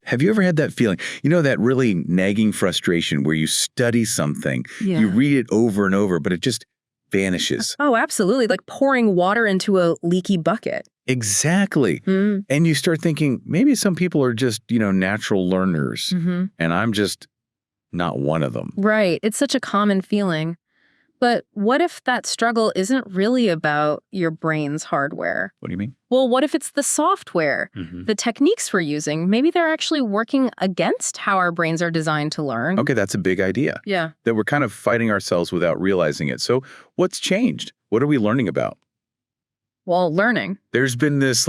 Have you ever had that feeling? You know, that really nagging frustration where you study something, you read it over and over, but it just vanishes. Oh, absolutely. Like pouring water into a leaky bucket. Exactly. And you start thinking, maybe some people are just, natural learners, and I'm just not one of them. Right. It's such a common feeling. But what if that struggle isn't really about your brain's hardware? What do you mean? Well, what if it's the software? The techniques we're using, maybe they're actually working against how our brains are designed to learn. Okay, that's a big idea. Yeah. That we're kind of fighting ourselves without realizing it. So what's changed? What are we learning about? Well, learning. There's been this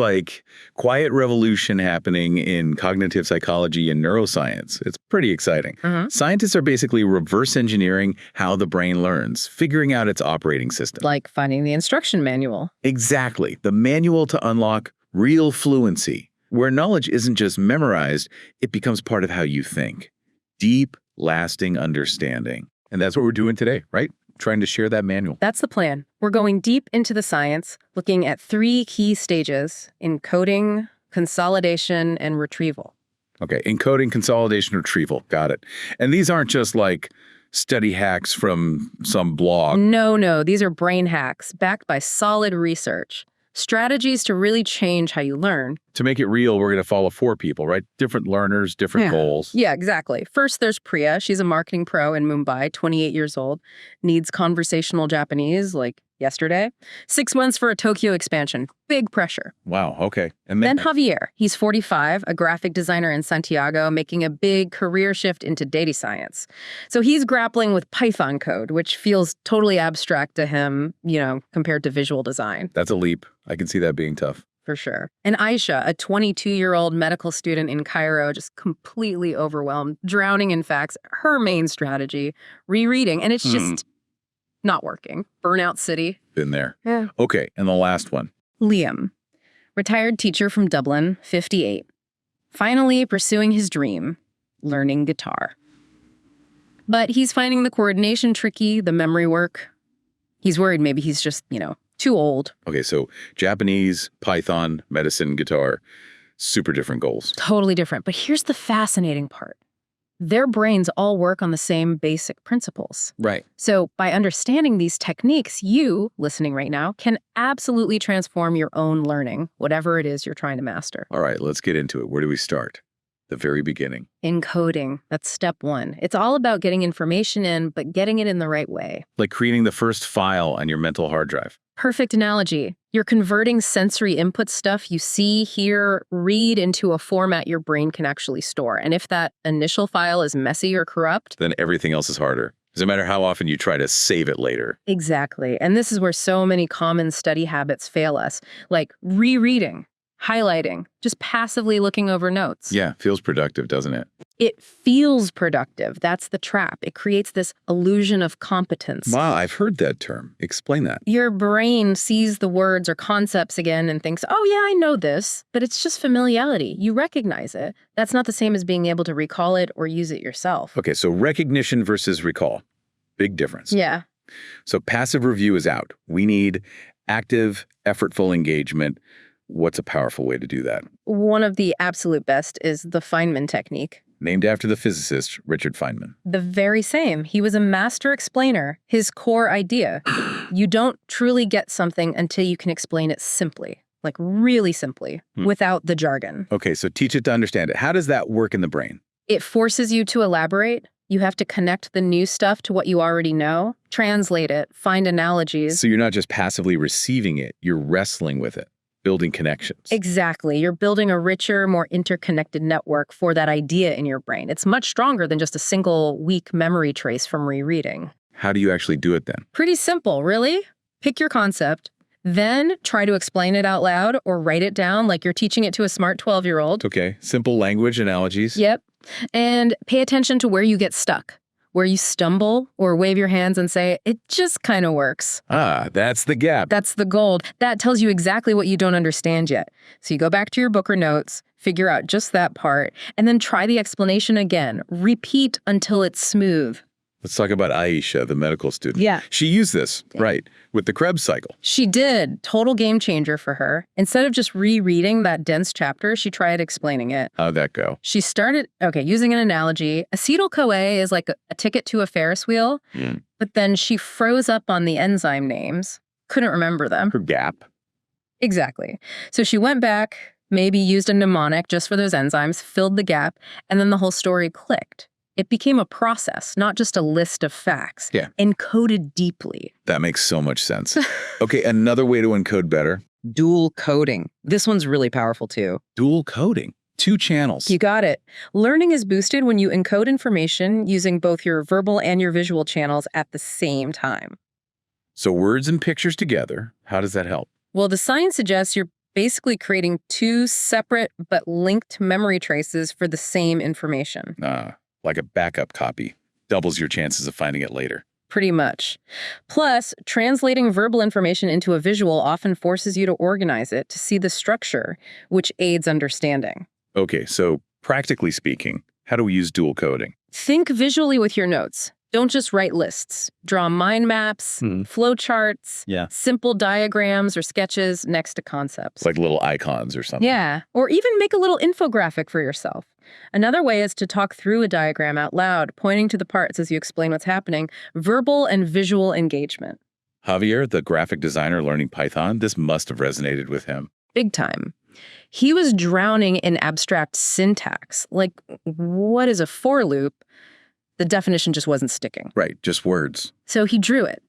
quiet revolution happening in cognitive psychology and neuroscience. It's pretty exciting. Scientists are basically reverse engineering how the brain learns, figuring out its operating system. Like finding the instruction manual. Exactly. The manual to unlock real fluency, where knowledge isn't just memorized, it becomes part of how you think. Deep, lasting understanding. And that's what we're doing today, right? Trying to share that manual. That's the plan. We're going deep into the science, looking at 3 key stages: encoding, consolidation, and retrieval. Okay, encoding, consolidation, retrieval. Got it. And these aren't just study hacks from some blog. No. These are brain hacks backed by solid research. Strategies to really change how you learn. To make it real, we're going to follow 4 people, right? Different learners, different goals. Yeah, exactly. First, there's Priya. She's a marketing pro in Mumbai, 28 years old. Needs conversational Japanese, like yesterday. 6 months for a Tokyo expansion. Big pressure. Wow, okay. And Then Javier. He's 45, a graphic designer in Santiago, making a big career shift into data science. So he's grappling with Python code, which feels totally abstract to him, compared to visual design. That's a leap. I can see that being tough. For sure. And Aisha, a 22-year-old medical student in Cairo, just completely overwhelmed, drowning in facts. Her main strategy, rereading, and it's just not working. Burnout City. Been there. Yeah. Okay, and the last one. Liam, retired teacher from Dublin, 58. Finally pursuing his dream, learning guitar. But he's finding the coordination tricky, the memory work. He's worried maybe he's just, too old. Okay, so Japanese, Python, medicine, guitar, super different goals. Totally different. But here's the fascinating part. Their brains all work on the same basic principles. Right. So by understanding these techniques, you, listening right now, can absolutely transform your own learning, whatever it is you're trying to master. All right, let's get into it. Where do we start? The very beginning. Encoding. That's step 1. It's all about getting information in, but getting it in the right way. Like creating the first file on your mental hard drive. Perfect analogy. You're converting sensory input stuff you see, hear, read into a format your brain can actually store. And if that initial file is messy or corrupt, then everything else is harder. Doesn't matter how often you try to save it later. Exactly. And this is where so many common study habits fail us, like rereading, highlighting, just passively looking over notes. Yeah, feels productive, doesn't it? It feels productive. That's the trap. It creates this illusion of competence. Wow, I've heard that term. Explain that. Your brain sees the words or concepts again and thinks, oh yeah, I know this, but it's just familiarity. You recognize it. That's not the same as being able to recall it or use it yourself. Okay, so recognition versus recall. Big difference. Yeah. So passive review is out. We need active, effortful engagement. What's a powerful way to do that? One of the absolute best is the Feynman technique. Named after the physicist, Richard Feynman. The very same. He was a master explainer. His core idea, you don't truly get something until you can explain it simply, like really simply, without the jargon. Okay, so teach it to understand it. How does that work in the brain? It forces you to elaborate. You have to connect the new stuff to what you already know, translate it, find analogies. So you're not just passively receiving it, you're wrestling with it. Building connections. Exactly. You're building a richer, more interconnected network for that idea in your brain. It's much stronger than just a single weak memory trace from rereading. How do you actually do it then? Pretty simple, really. Pick your concept, then try to explain it out loud or write it down like you're teaching it to a smart 12-year-old. Okay, simple language analogies. Yep. And pay attention to where you get stuck, where you stumble or wave your hands and say, it just kind of works. Ah, that's the gap. That's the gold. That tells you exactly what you don't understand yet. So you go back to your book or notes, figure out just that part, and then try the explanation again. Repeat until it's smooth. Let's talk about Aisha, the medical student. Yeah. She used this, right, with the Krebs cycle. She did. Total game changer for her. Instead of just rereading that dense chapter, she tried explaining it. How'd that go? She started, using an analogy. Acetyl-CoA is like a ticket to a Ferris wheel, but then she froze up on the enzyme names, couldn't remember them. Her gap. Exactly. So she went back, maybe used a mnemonic just for those enzymes, filled the gap, and then the whole story clicked. It became a process, not just a list of facts, encoded deeply. That makes so much sense. Okay, another way to encode better. Dual coding. This one's really powerful too. Dual coding. 2 channels. You got it. Learning is boosted when you encode information using both your verbal and your visual channels at the same time. So words and pictures together, how does that help? Well, the science suggests you're basically creating 2 separate but linked memory traces for the same information. Like a backup copy. Doubles your chances of finding it later. Pretty much. Plus, translating verbal information into a visual often forces you to organize it to see the structure, which aids understanding. Okay, so practically speaking, how do we use dual coding? Think visually with your notes. Don't just write lists. Draw mind maps, flowcharts, simple diagrams or sketches next to concepts. Like little icons or something. Yeah, or even make a little infographic for yourself. Another way is to talk through a diagram out loud, pointing to the parts as you explain what's happening. Verbal and visual engagement. Javier, the graphic designer learning Python, this must have resonated with him. Big time. He was drowning in abstract syntax. Like, what is a for loop? The definition just wasn't sticking. Right, just words. So he drew it.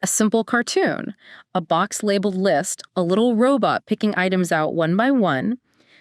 A simple cartoon, a box-labeled list, a little robot picking items out one by one.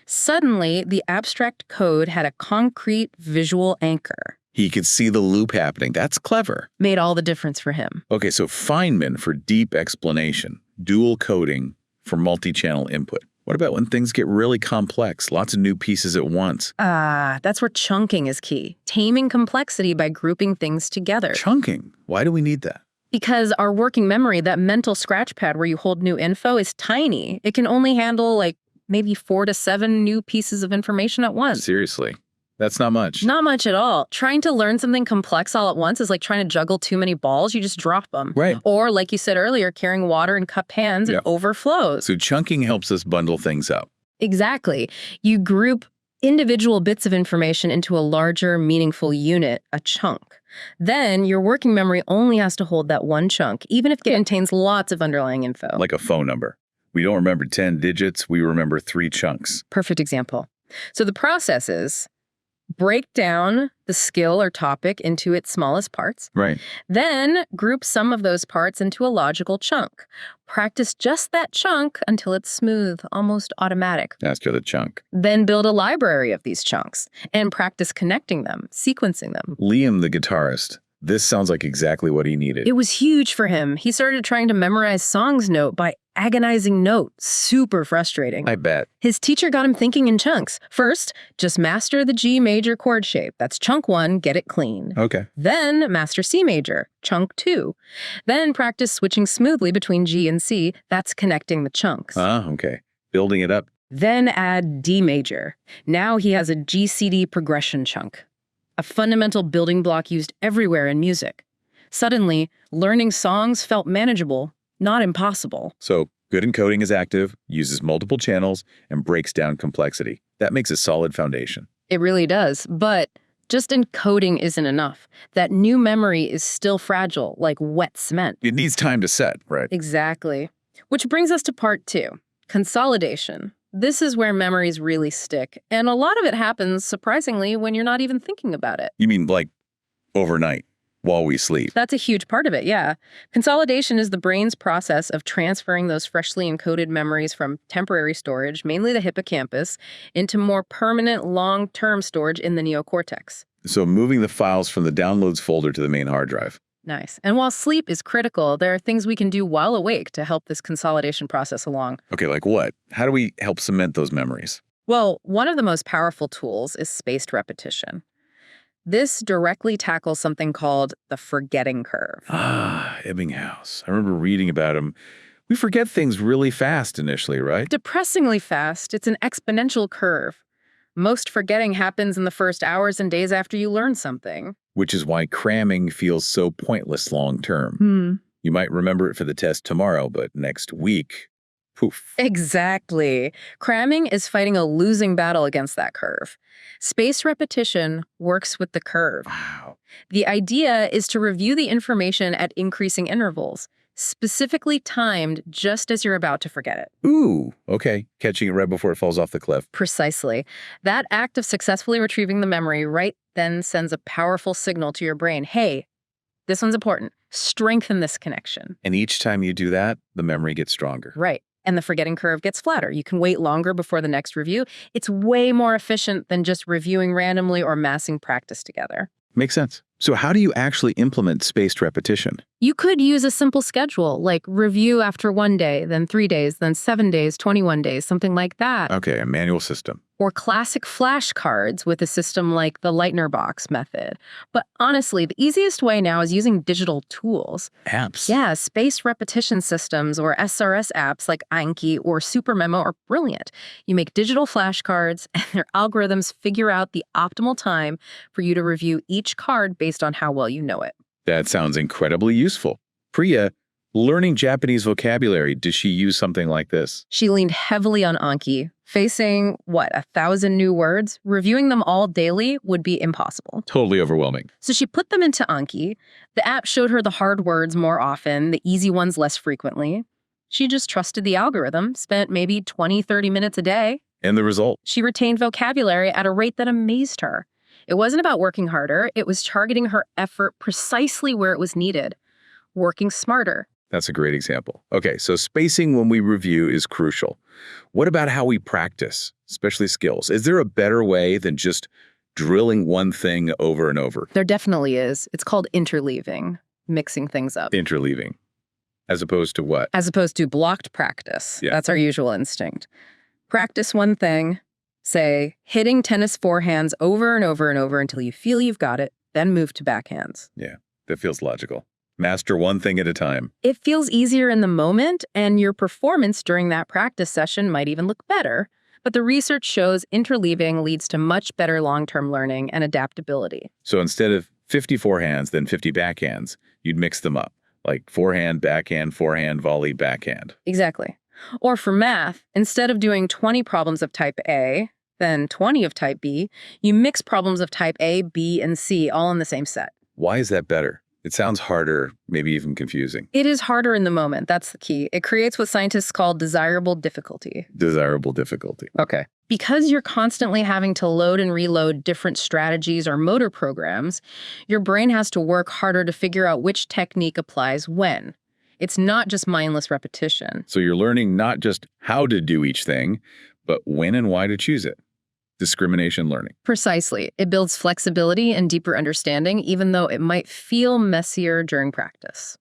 Suddenly, the abstract code had a concrete visual anchor. He could see the loop happening. That's clever. Made all the difference for him. Okay, so Feynman for deep explanation, dual coding for multi-channel input. What about when things get really complex, lots of new pieces at once? That's where chunking is key. Taming complexity by grouping things together. Chunking? Why do we need that? Because our working memory, that mental scratch pad where you hold new info, is tiny. It can only handle maybe 4 to 7 new pieces of information at once. Seriously, that's not much. Not much at all. Trying to learn something complex all at once is like trying to juggle too many balls. You just drop them. Right. Or, like you said earlier, carrying water in cupped hands, it overflows. So chunking helps us bundle things up. Exactly. You group individual bits of information into a larger, meaningful unit, a chunk. Then your working memory only has to hold that one chunk, even if it contains lots of underlying info. Like a phone number. We don't remember 10 digits, we remember 3 chunks. Perfect example. So the process is break down the skill or topic into its smallest parts. Right. Then group some of those parts into a logical chunk. Practice just that chunk until it's smooth, almost automatic. Master the chunk. Then build a library of these chunks and practice connecting them, sequencing them. Liam, the guitarist, this sounds like exactly what he needed. It was huge for him. He started trying to memorize songs note by agonizing note. Super frustrating. I bet. His teacher got him thinking in chunks. First, just master the G major chord shape. That's chunk 1, get it clean. Okay. Then master C major, chunk 2. Then practice switching smoothly between G and C. That's connecting the chunks. Okay. Building it up. Then add D major. Now he has a GCD progression chunk, a fundamental building block used everywhere in music. Suddenly, learning songs felt manageable, not impossible. So good encoding is active, uses multiple channels, and breaks down complexity. That makes a solid foundation. It really does, but just encoding isn't enough. That new memory is still fragile, like wet cement. It needs time to set, right? Exactly. Which brings us to part 2, consolidation. This is where memories really stick, and a lot of it happens, surprisingly, when you're not even thinking about it. You mean like overnight, while we sleep? That's a huge part of it, yeah. Consolidation is the brain's process of transferring those freshly encoded memories from temporary storage, mainly the hippocampus, into more permanent, long-term storage in the neocortex. So moving the files from the downloads folder to the main hard drive. Nice. And while sleep is critical, there are things we can do while awake to help this consolidation process along. Okay, like what? How do we help cement those memories? Well, one of the most powerful tools is spaced repetition. This directly tackles something called the forgetting curve. Ebbinghaus. I remember reading about him. We forget things really fast initially, right? Depressingly fast. It's an exponential curve. Most forgetting happens in the first hours and days after you learn something. Which is why cramming feels so pointless long term. You might remember it for the test tomorrow, but next week, poof. Exactly. Cramming is fighting a losing battle against that curve. Spaced repetition works with the curve. Wow. The idea is to review the information at increasing intervals, specifically timed just as you're about to forget it. Ooh, okay. Catching it right before it falls off the cliff. Precisely. That act of successfully retrieving the memory right then sends a powerful signal to your brain. Hey, this one's important. Strengthen this connection. And each time you do that, the memory gets stronger. Right. And the forgetting curve gets flatter. You can wait longer before the next review. It's way more efficient than just reviewing randomly or massing practice together. Makes sense. So how do you actually implement spaced repetition? You could use a simple schedule, like review after 1 day, then 3 days, then 7 days, 21 days, something like that. Okay, a manual system. Or classic flashcards with a system like the Lightner box method. But honestly, the easiest way now is using digital tools. Apps. Yeah, spaced repetition systems or SRS apps like Anki or SuperMemo are brilliant. You make digital flashcards and their algorithms figure out the optimal time for you to review each card based on how well you know it. That sounds incredibly useful. Priya, learning Japanese vocabulary, does she use something like this? She leaned heavily on Anki. Facing, 1,000 new words? Reviewing them all daily would be impossible. Totally overwhelming. So she put them into Anki. The app showed her the hard words more often, the easy ones less frequently. She just trusted the algorithm, spent maybe 20, 30 minutes a day. And the result? She retained vocabulary at a rate that amazed her. It wasn't about working harder, it was targeting her effort precisely where it was needed. Working smarter. That's a great example. Okay, so spacing when we review is crucial. What about how we practice, especially skills? Is there a better way than just drilling one thing over and over? There definitely is. It's called interleaving, mixing things up. Interleaving. As opposed to what? As opposed to blocked practice. Yeah. That's our usual instinct. Practice one thing, say, hitting tennis forehands over and over and over until you feel you've got it, then move to backhands. Yeah, that feels logical. Master one thing at a time. It feels easier in the moment, and your performance during that practice session might even look better. But the research shows interleaving leads to much better long-term learning and adaptability. So instead of 50 forehands, then 50 backhands, you'd mix them up, like forehand, volley, backhand. Exactly. Or for math, instead of doing 20 problems of type A, then 20 of type B, you mix problems of type A, B, and C all in the same set. Why is that better? It sounds harder, maybe even confusing. It is harder in the moment. That's the key. It creates what scientists call desirable difficulty. Desirable difficulty. Okay. Because you're constantly having to load and reload different strategies or motor programs, your brain has to work harder to figure out which technique applies when. It's not just mindless repetition. So you're learning not just how to do each thing, but when and why to choose it. Discrimination learning. Precisely. It builds flexibility and deeper understanding, even though it might feel messier during practice.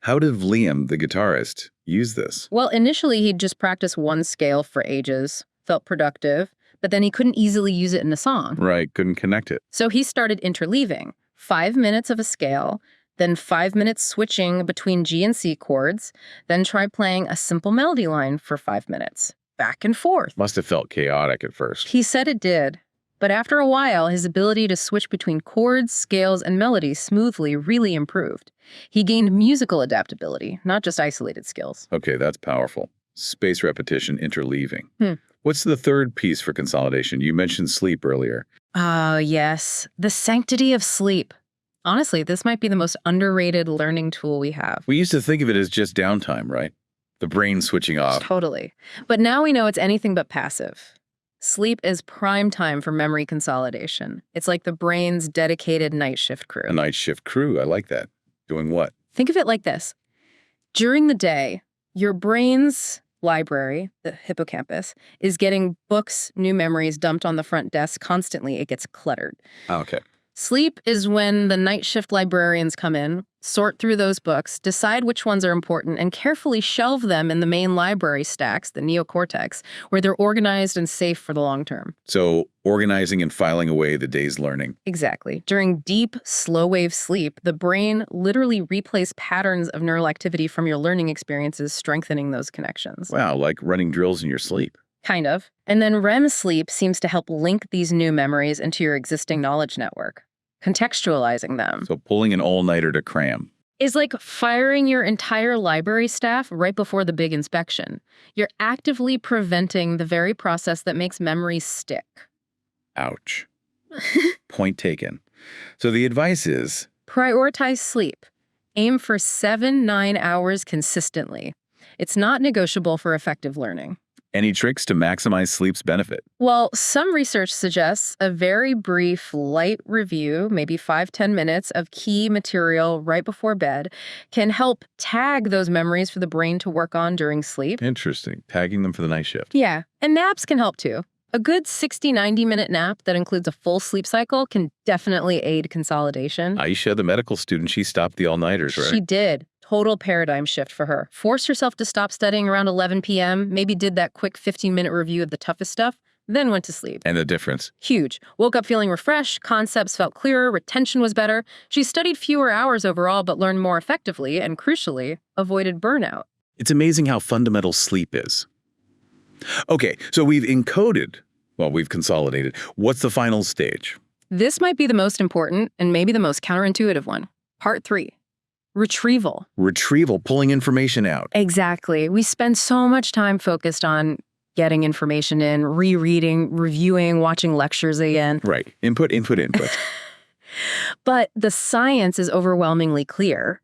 How did Liam, the guitarist, use this? Well, initially, he'd just practice one scale for ages, felt productive, but then he couldn't easily use it in a song. Right, couldn't connect it. So he started interleaving, 5 minutes of a scale, then 5 minutes switching between G and C chords, then try playing a simple melody line for 5 minutes. Back and forth. Must have felt chaotic at first. He said it did. But after a while, his ability to switch between chords, scales, and melodies smoothly really improved. He gained musical adaptability, not just isolated skills. Okay, that's powerful. Space repetition, interleaving. What's the third piece for consolidation? You mentioned sleep earlier. Yes. The sanctity of sleep. Honestly, this might be the most underrated learning tool we have. We used to think of it as just downtime, right? The brain switching off. Totally. But now we know it's anything but passive. Sleep is prime time for memory consolidation. It's like the brain's dedicated night shift crew. A night shift crew, I like that. Doing what? Think of it like this. During the day, your brain's library, the hippocampus, is getting books, new memories dumped on the front desk constantly. It gets cluttered. Okay. Sleep is when the night shift librarians come in, sort through those books, decide which ones are important, and carefully shelve them in the main library stacks, the neocortex, where they're organized and safe for the long term. So organizing and filing away the day's learning. Exactly. During deep, slow-wave sleep, the brain literally replays patterns of neural activity from your learning experiences, strengthening those connections. Wow, like running drills in your sleep. Kind of. And then REM sleep seems to help link these new memories into your existing knowledge network, contextualizing them. So pulling an all-nighter to cram. Is like firing your entire library staff right before the big inspection. You're actively preventing the very process that makes memories stick. Ouch. Point taken. So the advice is, prioritize sleep. Aim for 7-9 hours consistently. It's not negotiable for effective learning. any tricks to maximize sleep's benefit? Well, some research suggests a very brief, light review, maybe 5-10 minutes of key material right before bed, can help tag those memories for the brain to work on during sleep. Interesting. Tagging them for the night shift. Yeah, and naps can help too. A good 60-90-minute nap that includes a full sleep cycle can definitely aid consolidation. Aisha, the medical student, she stopped the all-nighters, right? She did. Total paradigm shift for her. Forced herself to stop studying around 11 p.m., maybe did that quick 15-minute review of the toughest stuff, then went to sleep. And the difference? Huge. Woke up feeling refreshed, concepts felt clearer, retention was better. She studied fewer hours overall, but learned more effectively, and crucially, avoided burnout. It's amazing how fundamental sleep is. Okay, so we've we've consolidated. What's the final stage? This might be the most important and maybe the most counterintuitive one. Part 3. Retrieval. Retrieval, pulling information out. Exactly. We spend so much time focused on getting information in, rereading, reviewing, watching lectures again. Right. Input. But the science is overwhelmingly clear.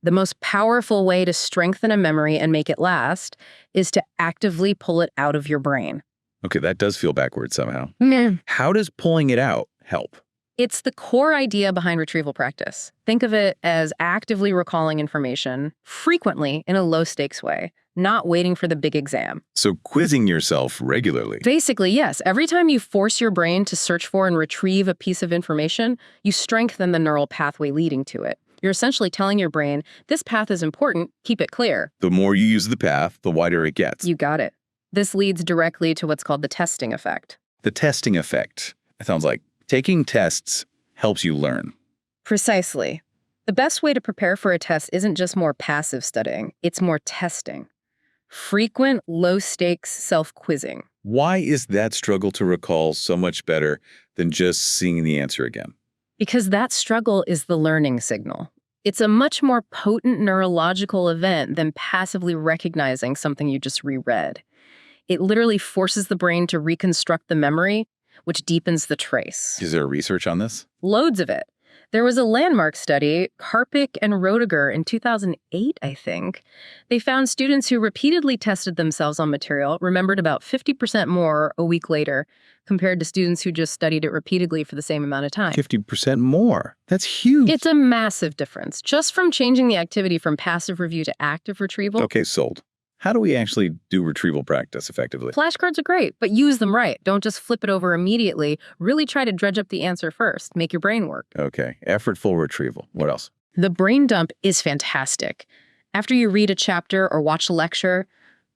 The most powerful way to strengthen a memory and make it last is to actively pull it out of your brain. Okay, that does feel backwards somehow. Mm. How does pulling it out help? It's the core idea behind retrieval practice. Think of it as actively recalling information, frequently in a low-stakes way, not waiting for the big exam. So quizzing yourself regularly. Basically, yes. Every time you force your brain to search for and retrieve a piece of information, you strengthen the neural pathway leading to it. You're essentially telling your brain, this path is important, keep it clear. The more you use the path, the wider it gets. You got it. This leads directly to what's called the testing effect. The testing effect. It sounds like taking tests helps you learn. Precisely. The best way to prepare for a test isn't just more passive studying, it's more testing. Frequent, low-stakes self-quizzing. Why is that struggle to recall so much better than just seeing the answer again? Because that struggle is the learning signal. It's a much more potent neurological event than passively recognizing something you just reread. It literally forces the brain to reconstruct the memory, which deepens the trace. Is there research on this? Loads of it. There was a landmark study, Karpik and Roediger, in 2008, I think. They found students who repeatedly tested themselves on material remembered about 50% more a week later compared to students who just studied it repeatedly for the same amount of time. 50% more. That's huge. It's a massive difference, just from changing the activity from passive review to active retrieval. Okay, sold. How do we actually do retrieval practice effectively? Flashcards are great, but use them right. Don't just flip it over immediately. Really try to dredge up the answer first. Make your brain work. Okay, effortful retrieval. What else? The brain dump is fantastic. After you read a chapter or watch a lecture,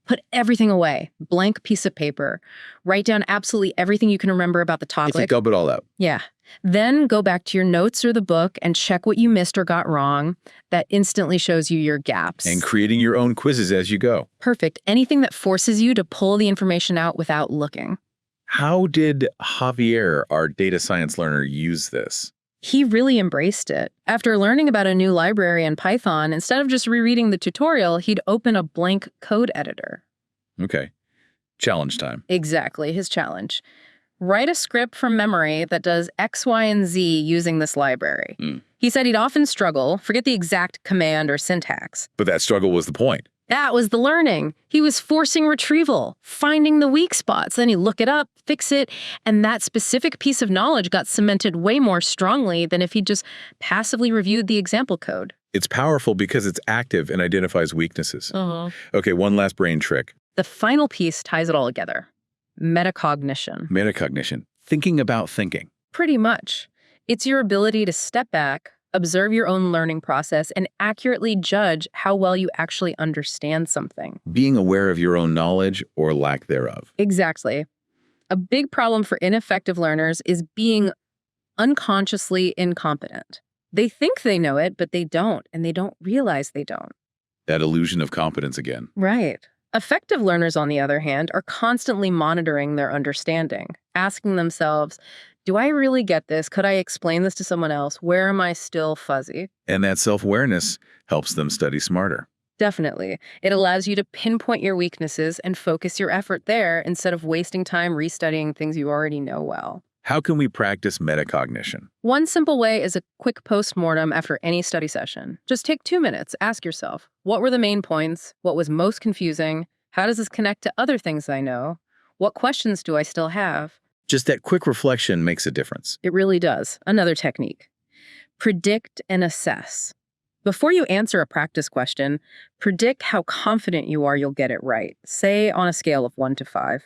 put everything away. Blank piece of paper. Write down absolutely everything you can remember about the topic. It's like dump it all out. Yeah. Then go back to your notes or the book and check what you missed or got wrong. That instantly shows you your gaps. And creating your own quizzes as you go. Perfect. Anything that forces you to pull the information out without looking. How did Javier, our data science learner, use this? He really embraced it. After learning about a new library in Python, instead of just rereading the tutorial, he'd open a blank code editor. Okay. Challenge time. Exactly, his challenge. Write a script from memory that does X, Y, and Z using this library. He said he'd often struggle, forget the exact command or syntax. But that struggle was the point. That was the learning. He was forcing retrieval, finding the weak spots. Then he'd look it up, fix it, and that specific piece of knowledge got cemented way more strongly than if he'd just passively reviewed the example code. It's powerful because it's active and identifies weaknesses. Okay, one last brain trick. The final piece ties it all together. Metacognition. Metacognition. Thinking about thinking. Pretty much. It's your ability to step back, observe your own learning process, and accurately judge how well you actually understand something. Being aware of your own knowledge or lack thereof. Exactly. A big problem for ineffective learners is being unconsciously incompetent. They think they know it, but they don't, and they don't realize they don't. That illusion of competence again. Right. Effective learners, on the other hand, are constantly monitoring their understanding, asking themselves, do I really get this? Could I explain this to someone else? Where am I still fuzzy? And that self-awareness helps them study smarter. Definitely. It allows you to pinpoint your weaknesses and focus your effort there instead of wasting time restudying things you already know well. How can we practice metacognition? One simple way is a quick postmortem after any study session. Just take 2 minutes. Ask yourself, what were the main points? What was most confusing? How does this connect to other things I know? What questions do I still have? Just that quick reflection makes a difference. It really does. Another technique. Predict and assess. Before you answer a practice question, predict how confident you are you'll get it right, say on a scale of 1 to 5.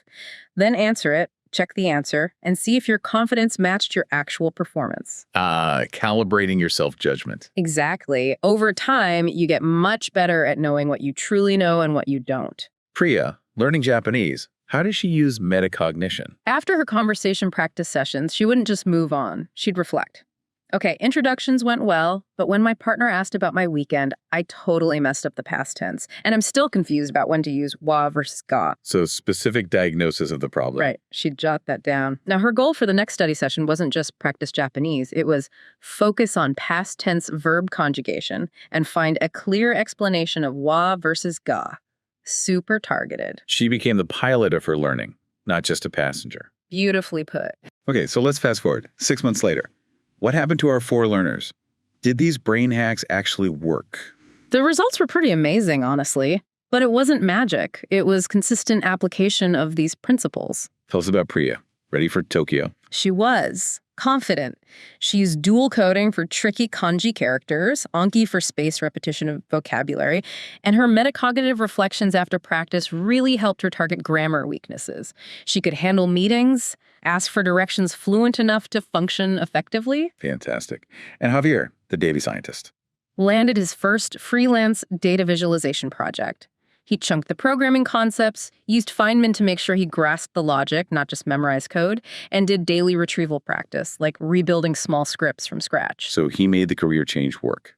Then answer it, check the answer, and see if your confidence matched your actual performance. Calibrating your self-judgment. Exactly. Over time, you get much better at knowing what you truly know and what you don't. Priya, learning Japanese, how does she use metacognition? After her conversation practice sessions, she wouldn't just move on. She'd reflect. Okay, introductions went well, but when my partner asked about my weekend, I totally messed up the past tense, and I'm still confused about when to use wa versus ga. So specific diagnosis of the problem. Right, she'd jot that down. Now, her goal for the next study session wasn't just practice Japanese. It was focus on past tense verb conjugation and find a clear explanation of wa versus ga. Super targeted. She became the pilot of her learning, not just a passenger. Beautifully put. Okay, so let's fast forward. 6 months later. What happened to our 4 learners? Did these brain hacks actually work? The results were pretty amazing, honestly. But it wasn't magic. It was consistent application of these principles. Tell us about Priya. Ready for Tokyo? She was confident. She used dual coding for tricky kanji characters, Anki for spaced repetition of vocabulary, and her metacognitive reflections after practice really helped her target grammar weaknesses. She could handle meetings, ask for directions fluent enough to function effectively. Fantastic. And Javier, the data scientist. Landed his first freelance data visualization project. He chunked the programming concepts, used Feynman to make sure he grasped the logic, not just memorized code, and did daily retrieval practice, like rebuilding small scripts from scratch. So he made the career change work.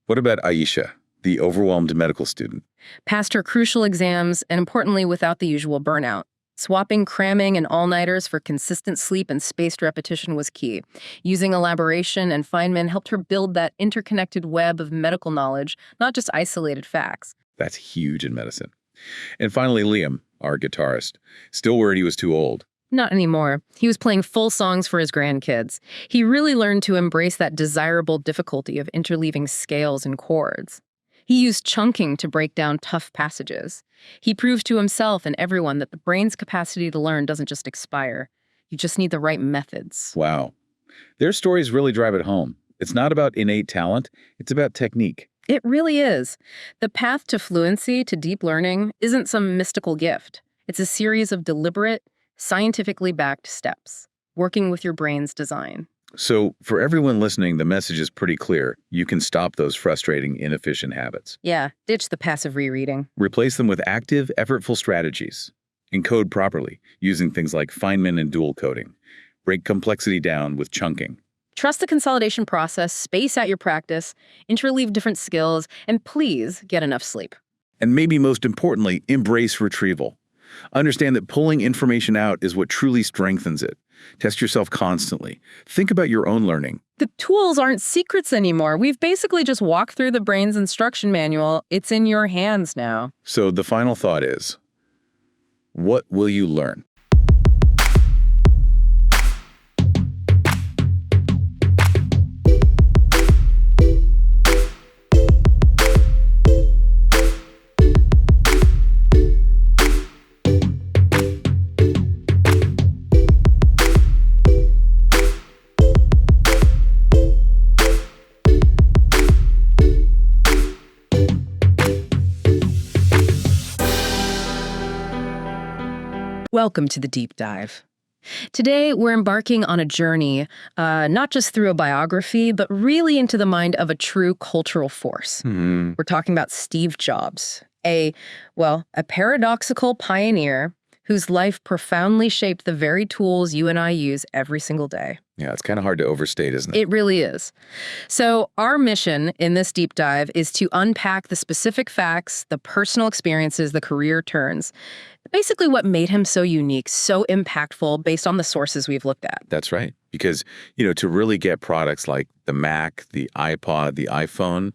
What about Aisha, the overwhelmed medical student? Passed her crucial exams, and importantly, without the usual burnout. Swapping cramming and all-nighters for consistent sleep and spaced repetition was key. Using elaboration and Feynman helped her build that interconnected web of medical knowledge, not just isolated facts. That's huge in medicine. And finally, Liam, our guitarist, still worried he was too old. Not anymore. He was playing full songs for his grandkids. He really learned to embrace that desirable difficulty of interleaving scales and chords. He used chunking to break down tough passages. He proved to himself and everyone that the brain's capacity to learn doesn't just expire. You just need the right methods. Wow. Their stories really drive it home. It's not about innate talent, it's about technique. It really is. The path to fluency, to deep learning, isn't some mystical gift. It's a series of deliberate, scientifically backed steps, working with your brain's design. So for everyone listening, the message is pretty clear. You can stop those frustrating, inefficient habits. Yeah, ditch the passive rereading. Replace them with active, effortful strategies. Encode properly, using things like Feynman and dual coding. Break complexity down with chunking. Trust the consolidation process, space out your practice, interleave different skills, and please get enough sleep. And maybe most importantly, embrace retrieval. Understand that pulling information out is what truly strengthens it. Test yourself constantly. Think about your own learning. The tools aren't secrets anymore. We've basically just walked through the brain's instruction manual. It's in your hands now. So the final thought is, what will you learn? Welcome to the Deep Dive. Today, we're embarking on a journey, not just through a biography, but really into the mind of a true cultural force. We're talking about Steve Jobs, a paradoxical pioneer whose life profoundly shaped the very tools you and I use every single day. Yeah, it's kind of hard to overstate, isn't it? It really is. So our mission in this deep dive is to unpack the specific facts, the personal experiences, the career turns, basically what made him so unique, so impactful based on the sources we've looked at. That's right. Because, to really get products like the Mac, the iPod, the iPhone,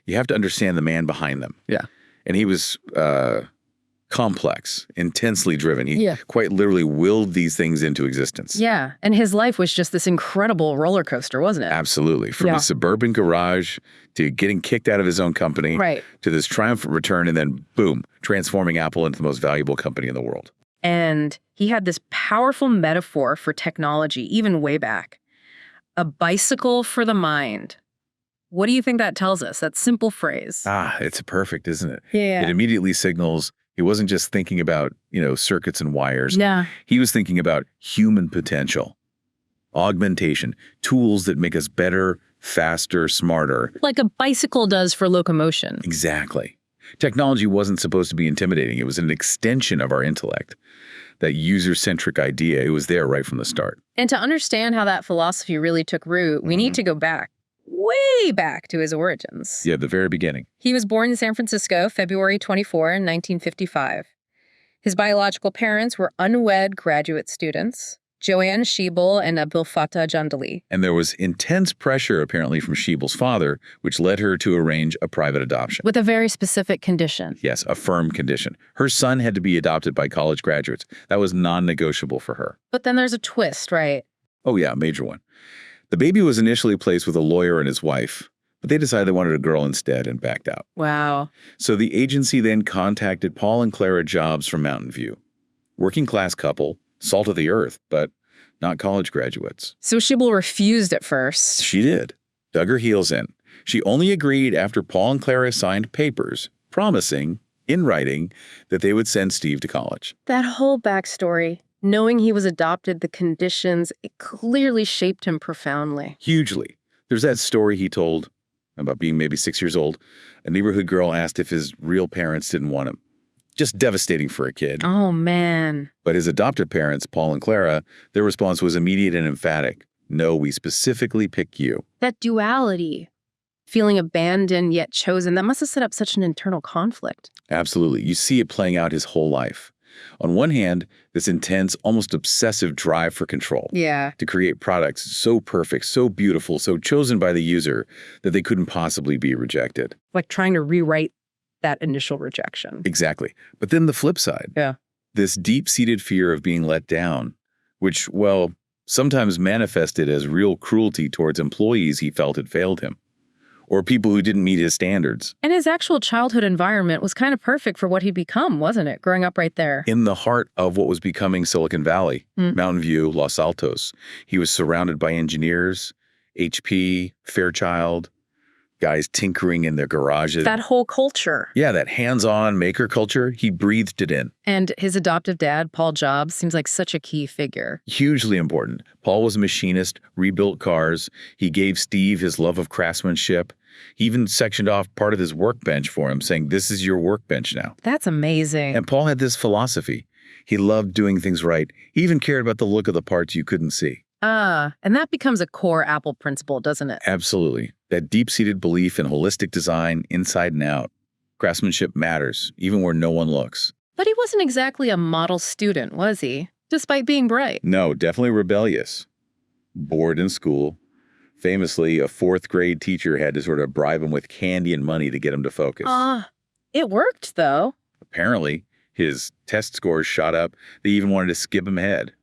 you have to understand the man behind them. Yeah. And he was complex, intensely driven. He quite literally willed these things into existence. Yeah. And his life was just this incredible roller coaster, wasn't it? Absolutely. From his suburban garage to getting kicked out of his own company to this triumphant return and then, boom, transforming Apple into the most valuable company in the world. And he had this powerful metaphor for technology, even way back. A bicycle for the mind. What do you think that tells us, that simple phrase? It's perfect, isn't it? Yeah. It immediately signals he wasn't just thinking about, circuits and wires. Yeah. He was thinking about human potential, augmentation, tools that make us better, faster, smarter. Like a bicycle does for locomotion. Exactly. Technology wasn't supposed to be intimidating. It was an extension of our intellect. That user-centric idea, it was there right from the start. And to understand how that philosophy really took root, we need to go back, way back to his origins. Yeah, the very beginning. He was born in San Francisco, February 24, 1955. His biological parents were unwed graduate students, Joanne Schiebel and Abdul Fattah Jandali. And there was intense pressure, apparently, from Schiebel's father, which led her to arrange a private adoption. With a very specific condition. Yes, a firm condition. Her son had to be adopted by college graduates. That was non-negotiable for her. But then there's a twist, right? Oh, yeah, a major one. The baby was initially placed with a lawyer and his wife, but they decided they wanted a girl instead and backed out. Wow. So the agency then contacted Paul and Clara Jobs from Mountain View. Working class couple, salt of the earth, but not college graduates. So Schiebel refused at first. She did. Dug her heels in. She only agreed after Paul and Clara signed papers promising, in writing, that they would send Steve to college. That whole backstory, knowing he was adopted, the conditions, it clearly shaped him profoundly. Hugely. There's that story he told about being maybe 6 years old. A neighborhood girl asked if his real parents didn't want him. Just devastating for a kid. Oh, man. But his adopted parents, Paul and Clara, their response was immediate and emphatic. No, we specifically pick you. That duality, feeling abandoned yet chosen, that must have set up such an internal conflict. Absolutely. You see it playing out his whole life. On one hand, this intense, almost obsessive drive for control. Yeah. To create products so perfect, so beautiful, so chosen by the user that they couldn't possibly be rejected. Like trying to rewrite that initial rejection. Exactly. But then the flip side. Yeah. This deep-seated fear of being let down, which, well, sometimes manifested as real cruelty towards employees he felt had failed him, or people who didn't meet his standards. And his actual childhood environment was kind of perfect for what he'd become, wasn't it? Growing up right there. In the heart of what was becoming Silicon Valley, Mountain View, Los Altos, he was surrounded by engineers, HP, Fairchild, guys tinkering in their garages. That whole culture. Yeah, that hands-on maker culture, he breathed it in. And his adoptive dad, Paul Jobs, seems like such a key figure. Hugely important. Paul was a machinist, rebuilt cars. He gave Steve his love of craftsmanship. He even sectioned off part of his workbench for him, saying, this is your workbench now. That's amazing. And Paul had this philosophy. He loved doing things right. He even cared about the look of the parts you couldn't see. And that becomes a core Apple principle, doesn't it? Absolutely. That deep-seated belief in holistic design inside and out. Craftsmanship matters, even where no one looks. But he wasn't exactly a model student, was he? Despite being bright. No, definitely rebellious. Bored in school. Famously, a fourth-grade teacher had to sort of bribe him with candy and money to get him to focus. It worked, though. Apparently, his test scores shot up. They even wanted to skip him ahead.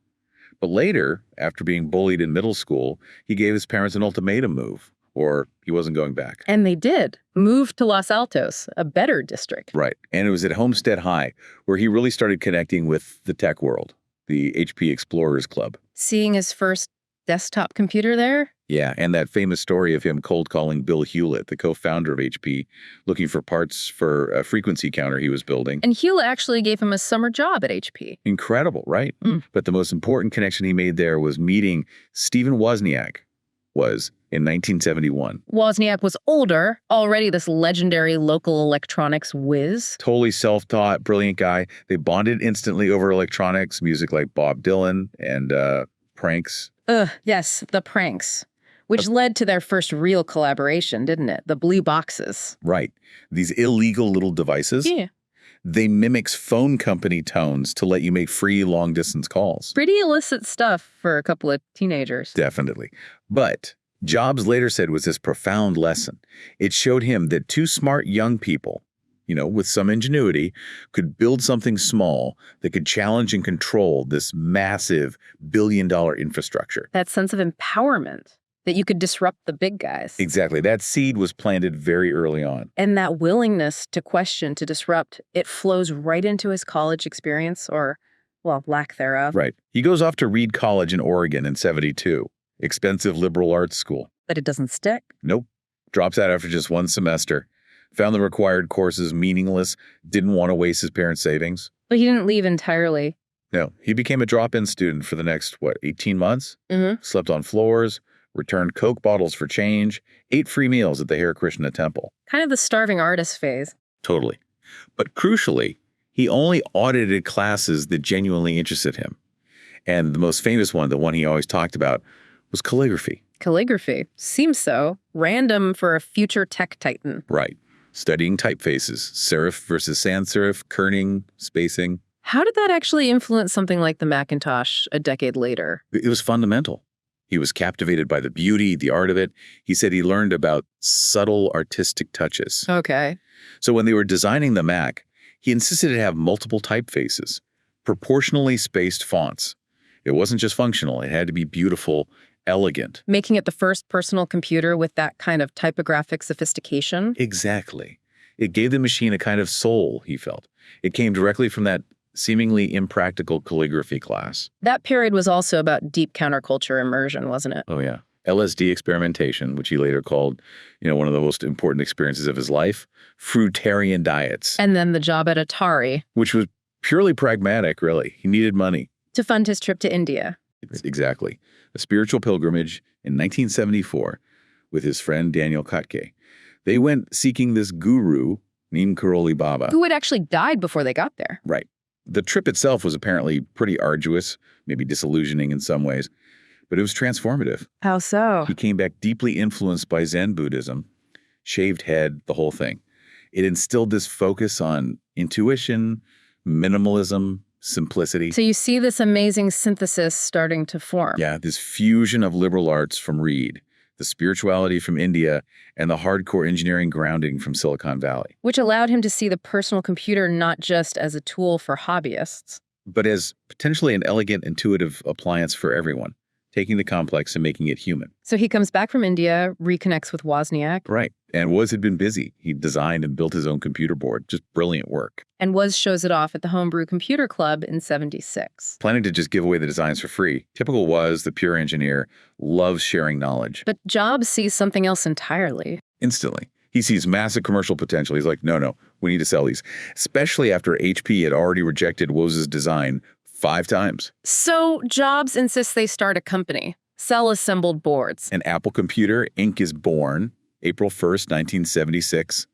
But later, after being bullied in middle school, he gave his parents an ultimatum move, or he wasn't going back. And they did. Move to Los Altos, a better district. Right. And it was at Homestead High, where he really started connecting with the tech world, the HP Explorers Club. Seeing his first desktop computer there? Yeah, and that famous story of him cold calling Bill Hewlett, the co-founder of HP, looking for parts for a frequency counter he was building. And Hewlett actually gave him a summer job at HP. Incredible, right? But the most important connection he made there was meeting Stephen Wozniak in 1971. Wozniak was older, already this legendary local electronics whiz. Totally self-taught, brilliant guy. They bonded instantly over electronics, music like Bob Dylan and pranks. Yes, the pranks, which led to their first real collaboration, didn't it? The blue boxes. Right. These illegal little devices, Yeah. they mimics phone company tones to let you make free long-distance calls. Pretty illicit stuff for a couple of teenagers. Definitely. But Jobs later said was this profound lesson. It showed him that two smart young people, with some ingenuity, could build something small that could challenge and control this massive billion-dollar infrastructure. That sense of empowerment, that you could disrupt the big guys. Exactly. That seed was planted very early on. And that willingness to question, to disrupt, it flows right into his college experience, or, well, lack thereof. Right. He goes off to Reed College in Oregon in '72. Expensive liberal arts school. But it doesn't stick. Nope. Drops out after just one semester. Found the required courses meaningless. Didn't want to waste his parents' savings. But he didn't leave entirely. No. He became a drop-in student for the next, 18 months? Mm-hmm. Slept on floors, returned Coke bottles for change, ate free meals at the Hare Krishna Temple. Kind of the starving artist phase. Totally. But crucially, he only audited classes that genuinely interested him. And the most famous one, the one he always talked about, was calligraphy. Calligraphy. Seems so. Random for a future tech titan. Right. Studying typefaces, serif versus sans serif, kerning, spacing. How did that actually influence something like the Macintosh a decade later? It was fundamental. He was captivated by the beauty, the art of it. He said he learned about subtle artistic touches. Okay. So when they were designing the Mac, he insisted it have multiple typefaces, proportionally spaced fonts. It wasn't just functional. It had to be beautiful, elegant. Making it the first personal computer with that kind of typographic sophistication. Exactly. It gave the machine a kind of soul, he felt. It came directly from that seemingly impractical calligraphy class. That period was also about deep counterculture immersion, wasn't it? Oh, yeah. LSD experimentation, which he later called, one of the most important experiences of his life. Fruitarian diets. And then the job at Atari. Which was purely pragmatic, really. He needed money. To fund his trip to India. Exactly. A spiritual pilgrimage in 1974 with his friend Daniel Kotke. They went seeking this guru, Neem Karoli Baba. Who had actually died before they got there. Right. The trip itself was apparently pretty arduous, maybe disillusioning in some ways, but it was transformative. How so? He came back deeply influenced by Zen Buddhism, shaved head, the whole thing. It instilled this focus on intuition, minimalism, simplicity. So you see this amazing synthesis starting to form. Yeah, this fusion of liberal arts from Reed, the spirituality from India, and the hardcore engineering grounding from Silicon Valley. Which allowed him to see the personal computer not just as a tool for hobbyists, but as potentially an elegant, intuitive appliance for everyone, taking the complex and making it human. So he comes back from India, reconnects with Wozniak. Right. And Woz had been busy. He designed and built his own computer board. Just brilliant work. And Woz shows it off at the Homebrew Computer Club in '76. Planning to just give away the designs for free. Typical Woz, the pure engineer, loves sharing knowledge. But Jobs sees something else entirely. Instantly. He sees massive commercial potential. He's like, no, we need to sell these. Especially after HP had already rejected Woz's design 5 times. So Jobs insists they start a company, sell assembled boards. And Apple Computer Inc. is born April 1st, 1976.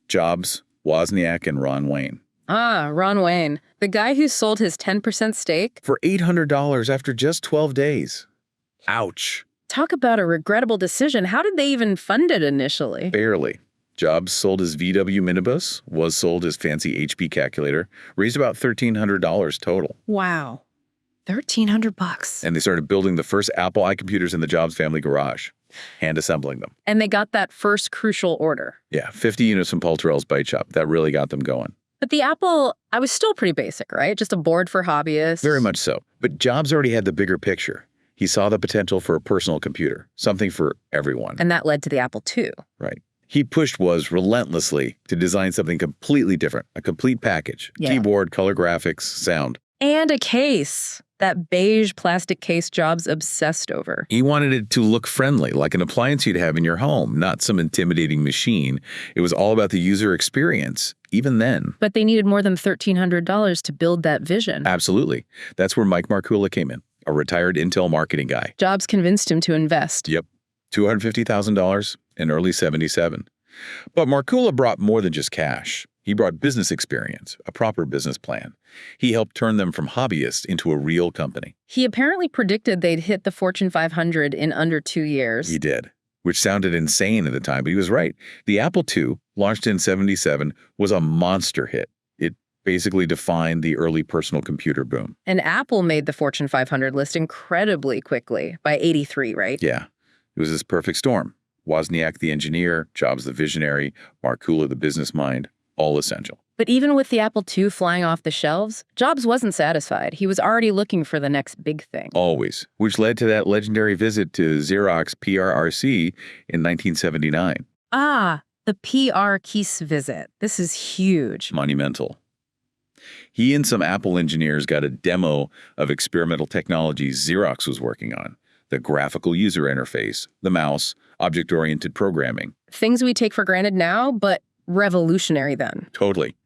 Jobs, Wozniak, and Ron Wayne. Ah, Ron Wayne, the guy who sold his 10% stake? For $800 after just 12 days. Ouch. Talk about a regrettable decision. How did they even fund it initially? Barely. Jobs sold his VW minibus, Woz sold his fancy HP calculator, raised about $1,300 total. Wow. $1,300. And they started building the first Apple iComputers in the Jobs family garage, hand assembling them. And they got that first crucial order. Yeah, 50 units from Paul Terrell's Bite Shop. That really got them going. But the Apple, I was still pretty basic, right? Just a board for hobbyists. Very much so. But Jobs already had the bigger picture. He saw the potential for a personal computer, something for everyone. And that led to the Apple II. Right. He pushed Woz relentlessly to design something completely different, a complete package. Yeah. Keyboard, color graphics, sound. And a case. That beige plastic case Jobs obsessed over. He wanted it to look friendly, like an appliance you'd have in your home, not some intimidating machine. It was all about the user experience, even then. But they needed more than $1,300 to build that vision. Absolutely. That's where Mike Markula came in, a retired Intel marketing guy. Jobs convinced him to invest. Yep. $250,000 in early '77. But Markula brought more than just cash. He brought business experience, a proper business plan. He helped turn them from hobbyists into a real company. He apparently predicted they'd hit the Fortune 500 in under 2 years. He did, which sounded insane at the time, but he was right. The Apple II, launched in '77, was a monster hit. It basically defined the early personal computer boom. And Apple made the Fortune 500 list incredibly quickly, by '83, right? Yeah, it was this perfect storm. Wozniak the engineer, Jobs the visionary, Markula the business mind, all essential. But even with the Apple II flying off the shelves, Jobs wasn't satisfied. He was already looking for the next big thing. Always, which led to that legendary visit to Xerox PRRC in 1979. Ah, the PR Keys visit. This is huge. Monumental. He and some Apple engineers got a demo of experimental technologies Xerox was working on. The graphical user interface, the mouse, object-oriented programming. Things we take for granted now, but revolutionary then. Totally.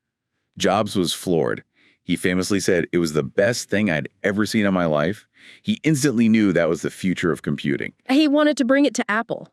Jobs was floored. He famously said, "It was the best thing I'd ever seen in my life." He instantly knew that was the future of computing. He wanted to bring it to Apple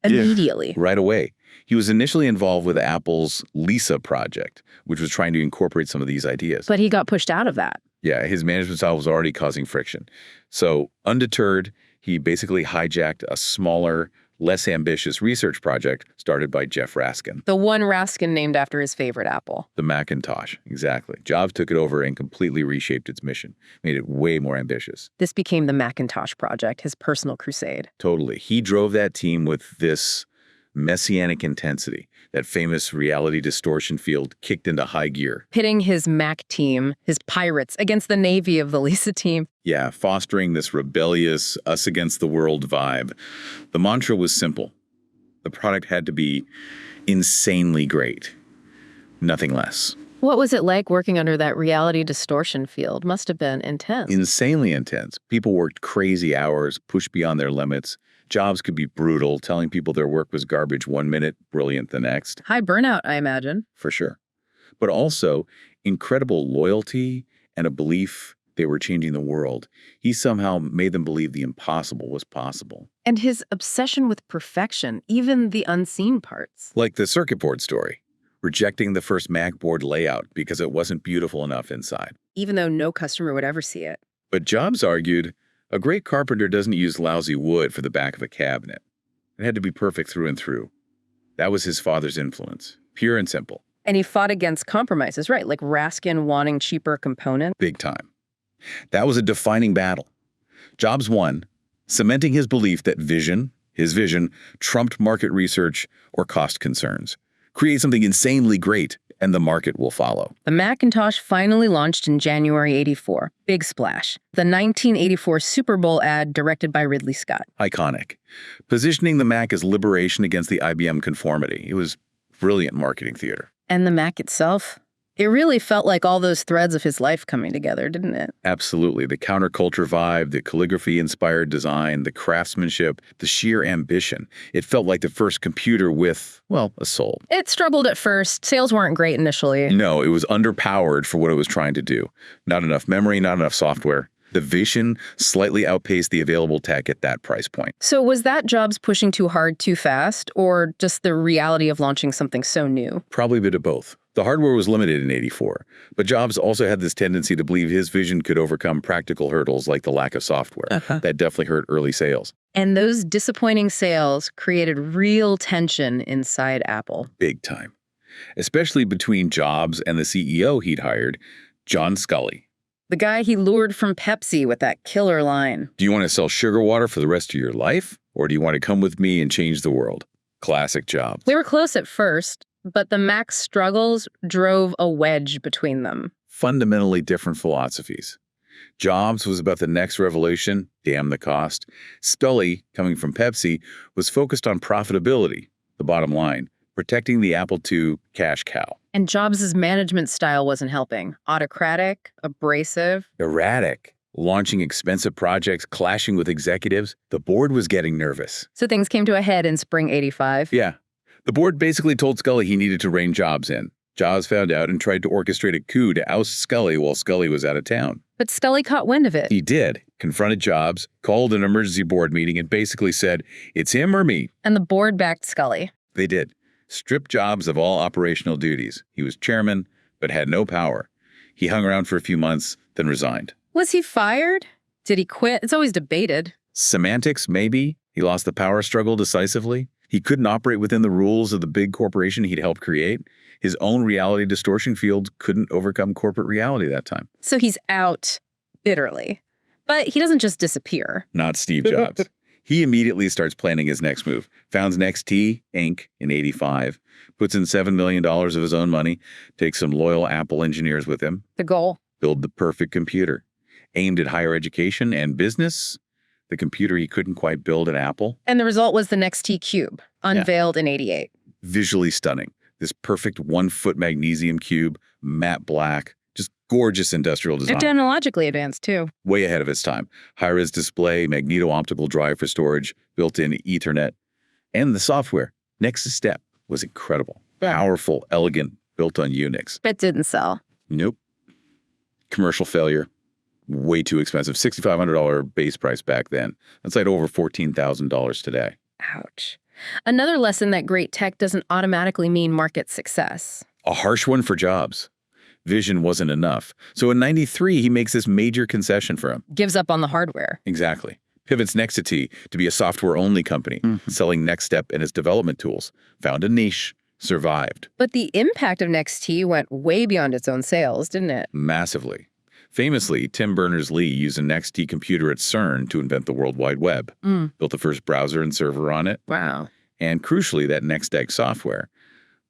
immediately. Right away. He was initially involved with Apple's Lisa project, which was trying to incorporate some of these ideas. But he got pushed out of that. Yeah, his management style was already causing friction. So, undeterred, he basically hijacked a smaller, less ambitious research project started by Jeff Raskin. The one Raskin named after his favorite Apple. The Macintosh, exactly. Jobs took it over and completely reshaped its mission, made it way more ambitious. This became the Macintosh project, his personal crusade. Totally. He drove that team with this messianic intensity. That famous reality distortion field kicked into high gear. Pitting his Mac team, his pirates, against the navy of the Lisa team. Yeah, fostering this rebellious, us against the world vibe. The mantra was simple. The product had to be insanely great. Nothing less. What was it like working under that reality distortion field? Must have been intense. Insanely intense. People worked crazy hours, pushed beyond their limits. Jobs could be brutal, telling people their work was garbage 1 minute, brilliant the next. High burnout, I imagine. For sure. But also incredible loyalty and a belief they were changing the world. He somehow made them believe the impossible was possible. And his obsession with perfection, even the unseen parts. Like the circuit board story, rejecting the first Mac board layout because it wasn't beautiful enough inside. Even though no customer would ever see it. But Jobs argued, a great carpenter doesn't use lousy wood for the back of a cabinet. It had to be perfect through and through. That was his father's influence, pure and simple. And he fought against compromises, right? Like Raskin wanting cheaper components. Big time. That was a defining battle. Jobs won, cementing his belief that his vision, trumped market research or cost concerns. Create something insanely great, and the market will follow. The Macintosh finally launched in January '84. Big splash. The 1984 Super Bowl ad directed by Ridley Scott. Iconic. Positioning the Mac as liberation against the IBM conformity. It was brilliant marketing theater. And the Mac itself? It really felt like all those threads of his life coming together, didn't it? Absolutely. The counterculture vibe, the calligraphy-inspired design, the craftsmanship, the sheer ambition. It felt like the first computer with, well, a soul. It struggled at first. Sales weren't great initially. No, it was underpowered for what it was trying to do. Not enough memory, not enough software. The vision slightly outpaced the available tech at that price point. So was that Jobs pushing too hard too fast, or just the reality of launching something so new? Probably a bit of both. The hardware was limited in '84, but Jobs also had this tendency to believe his vision could overcome practical hurdles like the lack of software. That definitely hurt early sales. And those disappointing sales created real tension inside Apple. Big time. Especially between Jobs and the CEO he'd hired, John Sculley. The guy he lured from Pepsi with that killer line. Do you want to sell sugar water for the rest of your life? Or do you want to come with me and change the world? Classic Jobs. They were close at first, but the Mac's struggles drove a wedge between them. Fundamentally different philosophies. Jobs was about the next revolution, damn the cost. Sculley, coming from Pepsi, was focused on profitability, the bottom line, protecting the Apple II cash cow. And Jobs' management style wasn't helping. Autocratic, abrasive. Erratic. Launching expensive projects, clashing with executives. The board was getting nervous. So things came to a head in spring '85. Yeah. The board basically told Sculley he needed to rein Jobs in. Jobs found out and tried to orchestrate a coup to oust Sculley while Sculley was out of town. But Sculley caught wind of it. He did, confronted Jobs, called an emergency board meeting, and basically said, it's him or me. And the board backed Sculley. They did. stripped Jobs of all operational duties. He was chairman, but had no power. He hung around for a few months, then resigned. Was he fired? Did he quit? It's always debated. Semantics, maybe. He lost the power struggle decisively. He couldn't operate within the rules of the big corporation he'd helped create. His own reality distortion field couldn't overcome corporate reality that time. So he's out bitterly. But he doesn't just disappear. Not Steve Jobs. He immediately starts planning his next move. Founds NXT, Inc. in '85, puts in $7 million of his own money, takes some loyal Apple engineers with him. The goal? Build the perfect computer. Aimed at higher education and business, the computer he couldn't quite build at Apple. And the result was the NXT Cube, unveiled in '88. Visually stunning. This perfect 1-foot magnesium cube, matte black, just gorgeous industrial design. And technologically advanced, too. Way ahead of its time. High-res display, magneto-optical drive for storage, built-in Ethernet. And the software, next step, was incredible. Powerful, elegant, built on Unix. But didn't sell. Nope. Commercial failure. Way too expensive. $6,500 base price back then. That's like over $14,000 today. Ouch. Another lesson that great tech doesn't automatically mean market success. A harsh one for Jobs. Vision wasn't enough. So in '93, he makes this major concession for him. Gives up on the hardware. Exactly. Pivots Nexity to be a software-only company, selling Next Step and its development tools. Found a niche. Survived. But the impact of NXT went way beyond its own sales, didn't it? Massively. Famously, Tim Berners-Lee used an NXT computer at CERN to invent the World Wide Web. Built the first browser and server on it. Wow. And crucially, that NextEgg software,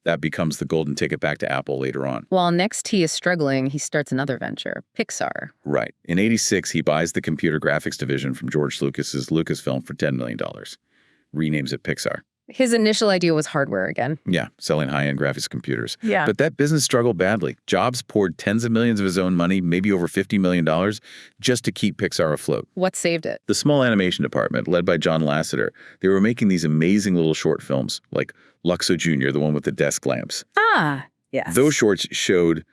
that becomes the golden ticket back to Apple later on. While NXT is struggling, he starts another venture, Pixar. Right. In '86, he buys the computer graphics division from George Lucas's Lucasfilm for $10 million. Renames it Pixar. His initial idea was hardware again. Yeah, selling high-end graphics computers. Yeah. But that business struggled badly. Jobs poured tens of millions of his own money, maybe over $50 million, just to keep Pixar afloat. What saved it? The small animation department, led by John Lasseter, they were making these amazing little short films, like Luxo Jr., the one with the desk lamps. Ah, yes. Those shorts showed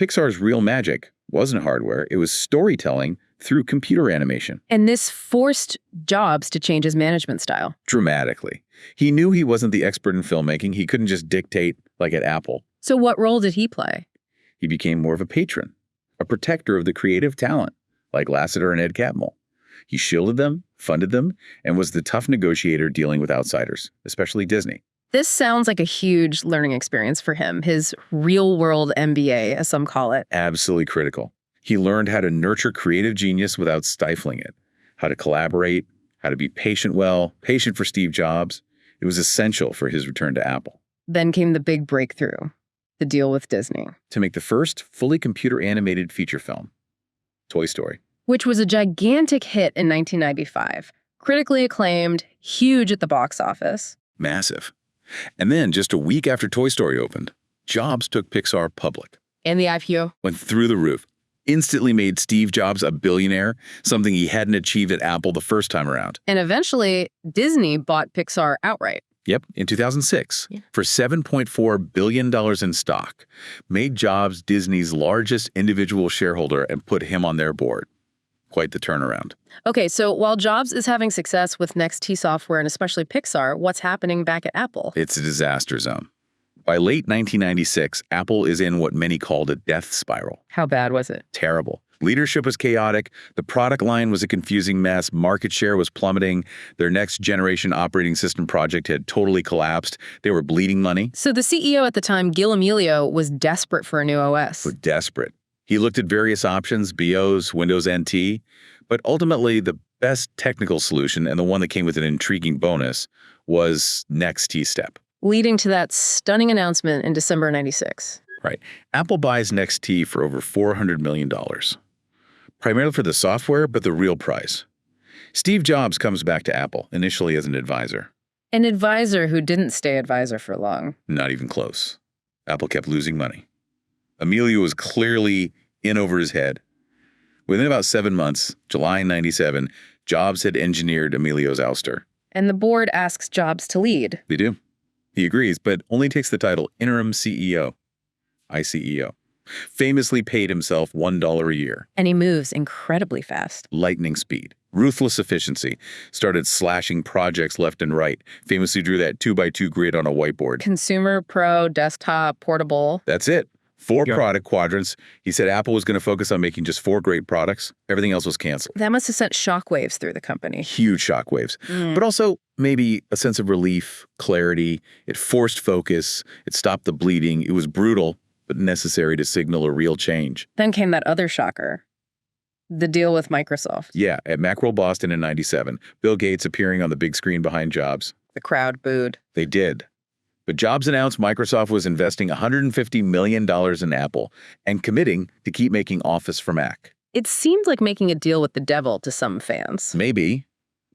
Pixar's real magic wasn't hardware. It was storytelling through computer animation. And this forced Jobs to change his management style. Dramatically. He knew he wasn't the expert in filmmaking. He couldn't just dictate like at Apple. So what role did he play? He became more of a patron, a protector of the creative talent, like Lasseter and Ed Catmull. He shielded them, funded them, and was the tough negotiator dealing with outsiders, especially Disney. This sounds like a huge learning experience for him, his real-world MBA, as some call it. Absolutely critical. He learned how to nurture creative genius without stifling it, how to collaborate, how to be patient for Steve Jobs. It was essential for his return to Apple. Then came the big breakthrough, the deal with Disney. To make the first fully computer-animated feature film, Toy Story. Which was a gigantic hit in 1995. Critically acclaimed, huge at the box office. Massive. And then, just a week after Toy Story opened, Jobs took Pixar public. And the IPO? Went through the roof. Instantly made Steve Jobs a billionaire, something he hadn't achieved at Apple the first time around. And eventually, Disney bought Pixar outright. Yep, in 2006, for $7.4 billion in stock, made Jobs Disney's largest individual shareholder and put him on their board. Quite the turnaround. Okay, so while Jobs is having success with NXT software and especially Pixar, what's happening back at Apple? It's a disaster zone. By late 1996, Apple is in what many called a death spiral. How bad was it? Terrible. Leadership was chaotic. The product line was a confusing mess. Market share was plummeting. Their next generation operating system project had totally collapsed. They were bleeding money. So the CEO at the time, Gil Amelio, was desperate for a new OS. Were desperate. He looked at various options, BIOS, Windows NT, but ultimately the best technical solution, and the one that came with an intriguing bonus, was Next T-Step. Leading to that stunning announcement in December '96. Right. Apple buys Next T for over $400 million. Primarily for the software, but the real price. Steve Jobs comes back to Apple, initially as an advisor. An advisor who didn't stay advisor for long. Not even close. Apple kept losing money. Amelio was clearly in over his head. Within about 7 months, July '97, Jobs had engineered Amelio's ouster. And the board asks Jobs to lead. They do. He agrees, but only takes the title interim CEO, ICEO. Famously paid himself $1 a year. And he moves incredibly fast. Lightning speed. Ruthless efficiency. Started slashing projects left and right. Famously drew that 2x2 grid on a whiteboard. Consumer, pro, desktop, portable. That's it. 4 product quadrants. He said Apple was going to focus on making just 4 great products. Everything else was canceled. That must have sent shockwaves through the company. Huge shockwaves. But also maybe a sense of relief, clarity. It forced focus. It stopped the bleeding. It was brutal, but necessary to signal a real change. Then came that other shocker. The deal with Microsoft. Yeah, at Macworld Boston in '97, Bill Gates appearing on the big screen behind Jobs. The crowd booed. They did. But Jobs announced Microsoft was investing $150 million in Apple and committing to keep making Office for Mac. It seemed like making a deal with the devil to some fans. Maybe,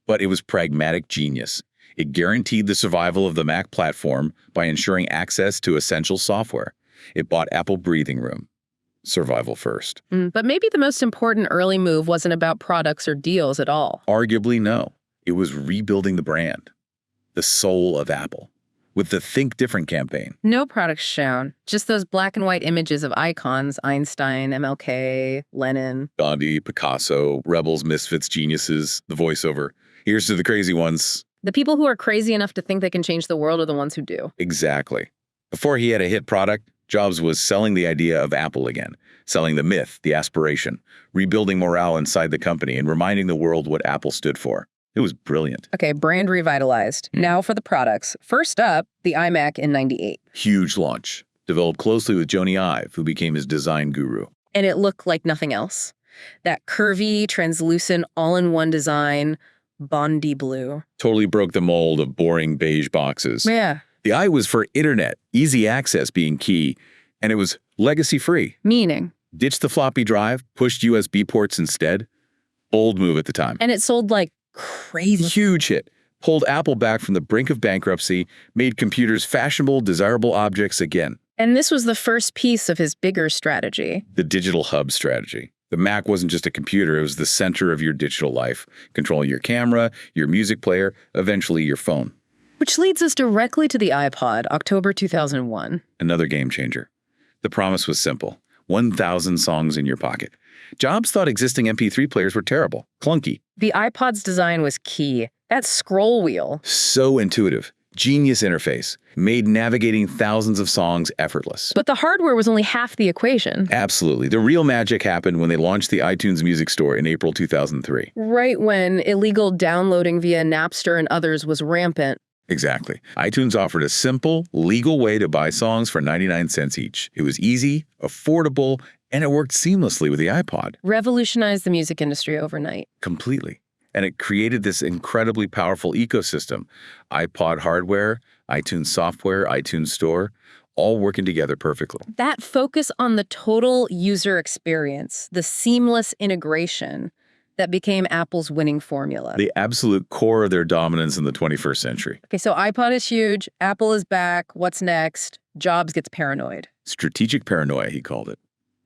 but it was pragmatic genius. It guaranteed the survival of the Mac platform by ensuring access to essential software. It bought Apple breathing room. Survival first. But maybe the most important early move wasn't about products or deals at all. Arguably, no. It was rebuilding the brand, the soul of Apple, with the Think Different campaign. No products shown, just those black and white images of icons, Einstein, MLK, Lenin. Gandhi, Picasso, rebels, misfits, geniuses, the voiceover. Here's to the crazy ones. The people who are crazy enough to think they can change the world are the ones who do. Exactly. Before he had a hit product, Jobs was selling the idea of Apple again, selling the myth, the aspiration, rebuilding morale inside the company, and reminding the world what Apple stood for. It was brilliant. Okay, brand revitalized. Now for the products. First up, the iMac in '98. Huge launch. Developed closely with Joni Ive, who became his design guru. And it looked like nothing else. That curvy, translucent, all-in-one design, Bondi blue. Totally broke the mold of boring beige boxes. Yeah. The I was for internet, easy access being key, and it was legacy-free. Meaning? Ditched the floppy drive, pushed USB ports instead. Bold move at the time. And it sold like crazy. Huge hit. Pulled Apple back from the brink of bankruptcy, made computers fashionable, desirable objects again. And this was the first piece of his bigger strategy. The digital hub strategy. The Mac wasn't just a computer, it was the center of your digital life, controlling your camera, your music player, eventually your phone. Which leads us directly to the iPod, October 2001. Another game changer. The promise was simple. 1,000 songs in your pocket. Jobs thought existing MP3 players were terrible, clunky. The iPod's design was key. That scroll wheel. So intuitive. Genius interface. Made navigating thousands of songs effortless. But the hardware was only half the equation. Absolutely. The real magic happened when they launched the iTunes Music Store in April 2003. Right when illegal downloading via Napster and others was rampant. Exactly. iTunes offered a simple, legal way to buy songs for 99 cents each. It was easy, affordable, and it worked seamlessly with the iPod. Revolutionized the music industry overnight. Completely. And it created this incredibly powerful ecosystem. iPod hardware, iTunes software, iTunes Store, all working together perfectly. That focus on the total user experience, the seamless integration, that became Apple's winning formula. The absolute core of their dominance in the 21st century. Okay, so iPod is huge. Apple is back. What's next? Jobs gets paranoid. Strategic paranoia, he called it.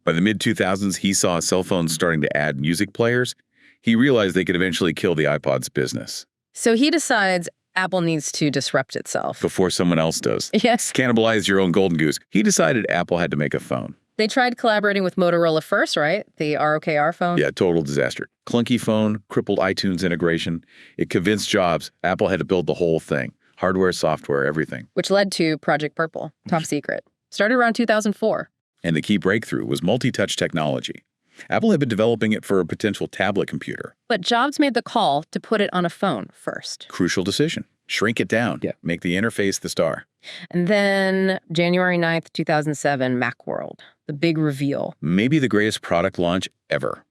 By the mid-2000s, he saw cell phones starting to add music players. He realized they could eventually kill the iPod's business. So he decides Apple needs to disrupt itself. Before someone else does. Yes. Cannibalize your own golden goose. He decided Apple had to make a phone. They tried collaborating with Motorola first, right? The ROKR phone? Yeah, total disaster. Clunky phone, crippled iTunes integration. It convinced Jobs Apple had to build the whole thing. Hardware, software, everything. Which led to Project Purple, top secret. Started around 2004. And the key breakthrough was multi-touch technology. Apple had been developing it for a potential tablet computer. But Jobs made the call to put it on a phone first. Crucial decision. Shrink it down. Yeah. Make the interface the star. And then January 9th, 2007, Macworld, the big reveal. Maybe the greatest product launch ever.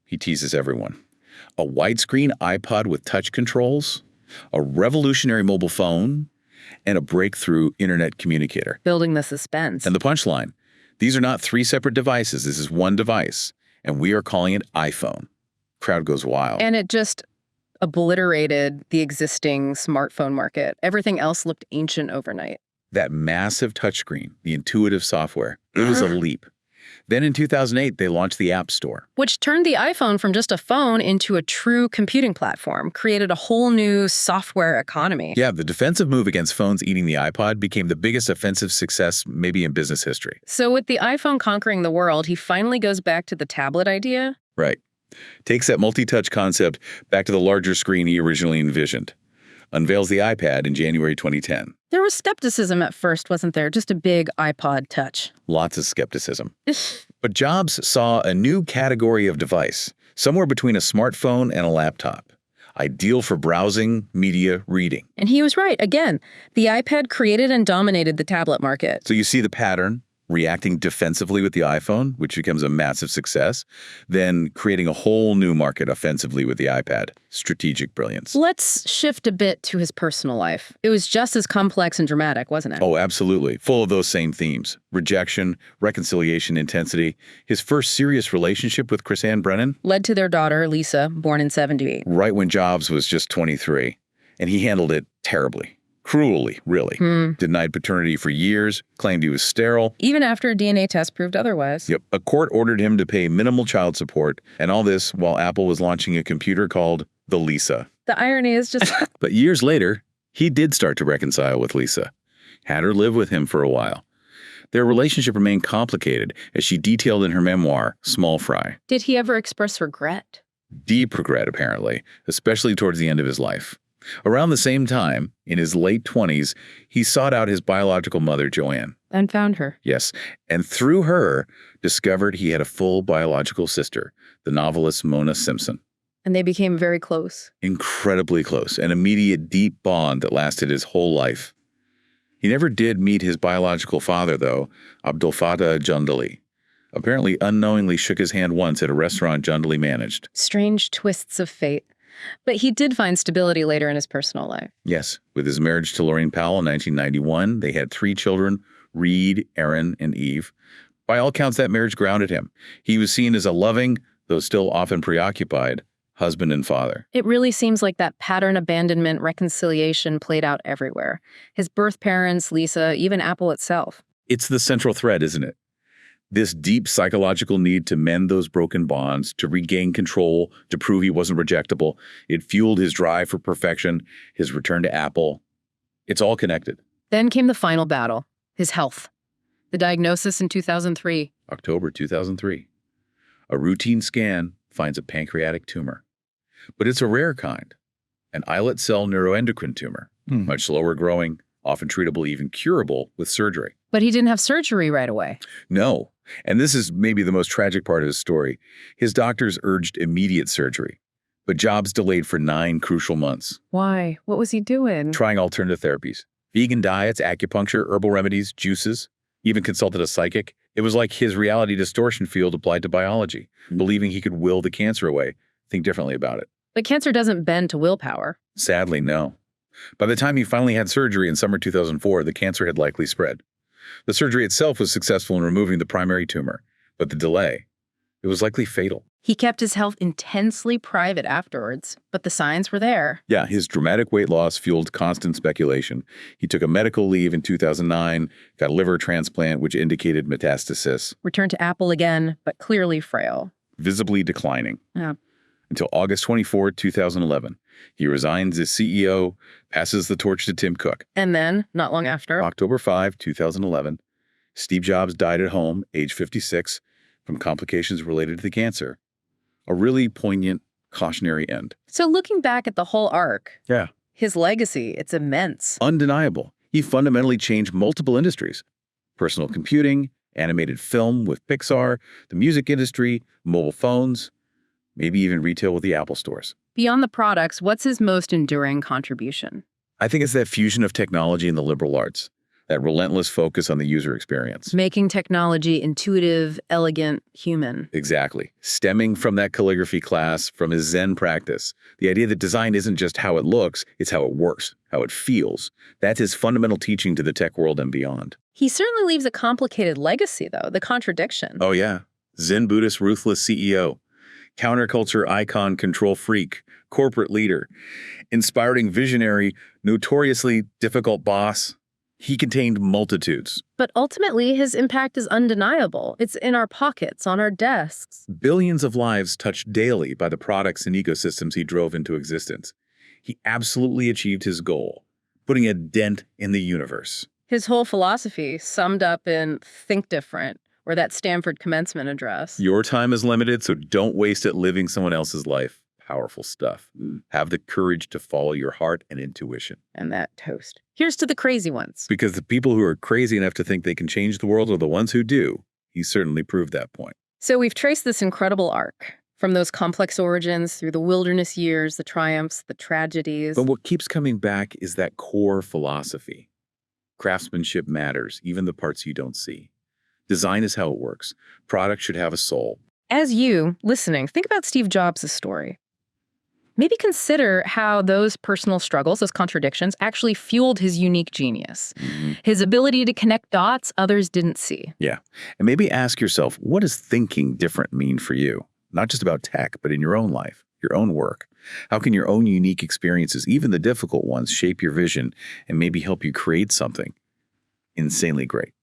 He teases everyone. A widescreen iPod with touch controls, a revolutionary mobile phone, and a breakthrough internet communicator. Building the suspense. And the punchline. These are not 3 separate devices. This is one device. And we are calling it iPhone. Crowd goes wild. And it just obliterated the existing smartphone market. Everything else looked ancient overnight. That massive touchscreen, the intuitive software, it was a leap. Then in 2008, they launched the App Store. Which turned the iPhone from just a phone into a true computing platform, created a whole new software economy. Yeah, the defensive move against phones eating the iPod became the biggest offensive success maybe in business history. So with the iPhone conquering the world, he finally goes back to the tablet idea. Right. Takes that multi-touch concept back to the larger screen he originally envisioned. Unveils the iPad in January 2010. There was skepticism at first, wasn't there? Just a big iPod Touch. Lots of skepticism. But Jobs saw a new category of device, somewhere between a smartphone and a laptop. Ideal for browsing, media, reading. And he was right. Again, the iPad created and dominated the tablet market. So you see the pattern, reacting defensively with the iPhone, which becomes a massive success, then creating a whole new market offensively with the iPad. Strategic brilliance. Let's shift a bit to his personal life. It was just as complex and dramatic, wasn't it? Oh, absolutely. Full of those same themes. Rejection, reconciliation, intensity. His first serious relationship with Chris Ann Brennan led to their daughter, Lisa, born in '78. right when Jobs was just 23. And he handled it terribly. Cruelly, really. Denied paternity for years, claimed he was sterile. Even after a DNA test proved otherwise. Yep. A court ordered him to pay minimal child support, and all this while Apple was launching a computer called the Lisa. The irony is just... But years later, he did start to reconcile with Lisa. Had her live with him for a while. Their relationship remained complicated, as she detailed in her memoir, Small Fry. Did he ever express regret? Deep regret, apparently, especially towards the end of his life. Around the same time, in his late 20s, he sought out his biological mother, Joanne. And found her. Yes, and through her, discovered he had a full biological sister, the novelist Mona Simpson. And they became very close. Incredibly close, an immediate deep bond that lasted his whole life. He never did meet his biological father, though, Abdul Fattah Jundali. Apparently unknowingly shook his hand once at a restaurant Jundali managed. Strange twists of fate. But he did find stability later in his personal life. Yes, with his marriage to Lorraine Powell in 1991, they had 3 children, Reed, Aaron, and Eve. By all counts, that marriage grounded him. He was seen as a loving, though still often preoccupied, husband and father. It really seems like that pattern abandonment reconciliation played out everywhere. His birth parents, Lisa, even Apple itself. It's the central thread, isn't it? This deep psychological need to mend those broken bonds, to regain control, to prove he wasn't rejectable. It fueled his drive for perfection, his return to Apple. It's all connected. Then came the final battle, his health. The diagnosis in 2003. October 2003. A routine scan finds a pancreatic tumor. But it's a rare kind, an islet cell neuroendocrine tumor, much slower growing, often treatable, even curable with surgery. But he didn't have surgery right away. No. And this is maybe the most tragic part of his story. His doctors urged immediate surgery, but Jobs delayed for 9 crucial months. Why? What was he doing? Trying alternative therapies, vegan diets, acupuncture, herbal remedies, juices, even consulted a psychic. It was like his reality distortion field applied to biology, believing he could will the cancer away, think differently about it. But cancer doesn't bend to willpower. Sadly, no. By the time he finally had surgery in summer 2004, the cancer had likely spread. The surgery itself was successful in removing the primary tumor, but the delay, it was likely fatal. He kept his health intensely private afterwards, but the signs were there. Yeah, his dramatic weight loss fueled constant speculation. He took a medical leave in 2009, got a liver transplant, which indicated metastasis. Returned to Apple again, but clearly frail. Visibly declining. Yeah. Until August 24, 2011. He resigns as CEO, passes the torch to Tim Cook. And then, not long after, October 5, 2011, Steve Jobs died at home, age 56, from complications related to the cancer. A really poignant, cautionary end. So looking back at the whole arc, Yeah. his legacy, it's immense. Undeniable. He fundamentally changed multiple industries. Personal computing, animated film with Pixar, the music industry, mobile phones, maybe even retail with the Apple stores. Beyond the products, what's his most enduring contribution? I think it's that fusion of technology and the liberal arts, that relentless focus on the user experience. Making technology intuitive, elegant, human. Exactly. Stemming from that calligraphy class, from his Zen practice, the idea that design isn't just how it looks, it's how it works, how it feels. That's his fundamental teaching to the tech world and beyond. He certainly leaves a complicated legacy, though, the contradiction. Oh yeah. Zen Buddhist ruthless CEO. Counterculture icon, control freak, corporate leader, inspiring visionary, notoriously difficult boss. He contained multitudes. But ultimately, his impact is undeniable. It's in our pockets, on our desks. Billions of lives touched daily by the products and ecosystems he drove into existence. He absolutely achieved his goal, putting a dent in the universe. His whole philosophy, summed up in think different, or that Stanford commencement address. Your time is limited, so don't waste it living someone else's life. Powerful stuff. Have the courage to follow your heart and intuition. And that toast. Here's to the crazy ones. Because the people who are crazy enough to think they can change the world are the ones who do. He certainly proved that point. So we've traced this incredible arc, from those complex origins through the wilderness years, the triumphs, the tragedies. But what keeps coming back is that core philosophy. Craftsmanship matters, even the parts you don't see. Design is how it works. Product should have a soul. As you, listening, think about Steve Jobs' story. Maybe consider how those personal struggles, those contradictions, actually fueled his unique genius. His ability to connect dots others didn't see. Yeah. And maybe ask yourself, what does thinking different mean for you? Not just about tech, but in your own life, your own work. How can your own unique experiences, even the difficult ones, shape your vision and maybe help you create something insanely great?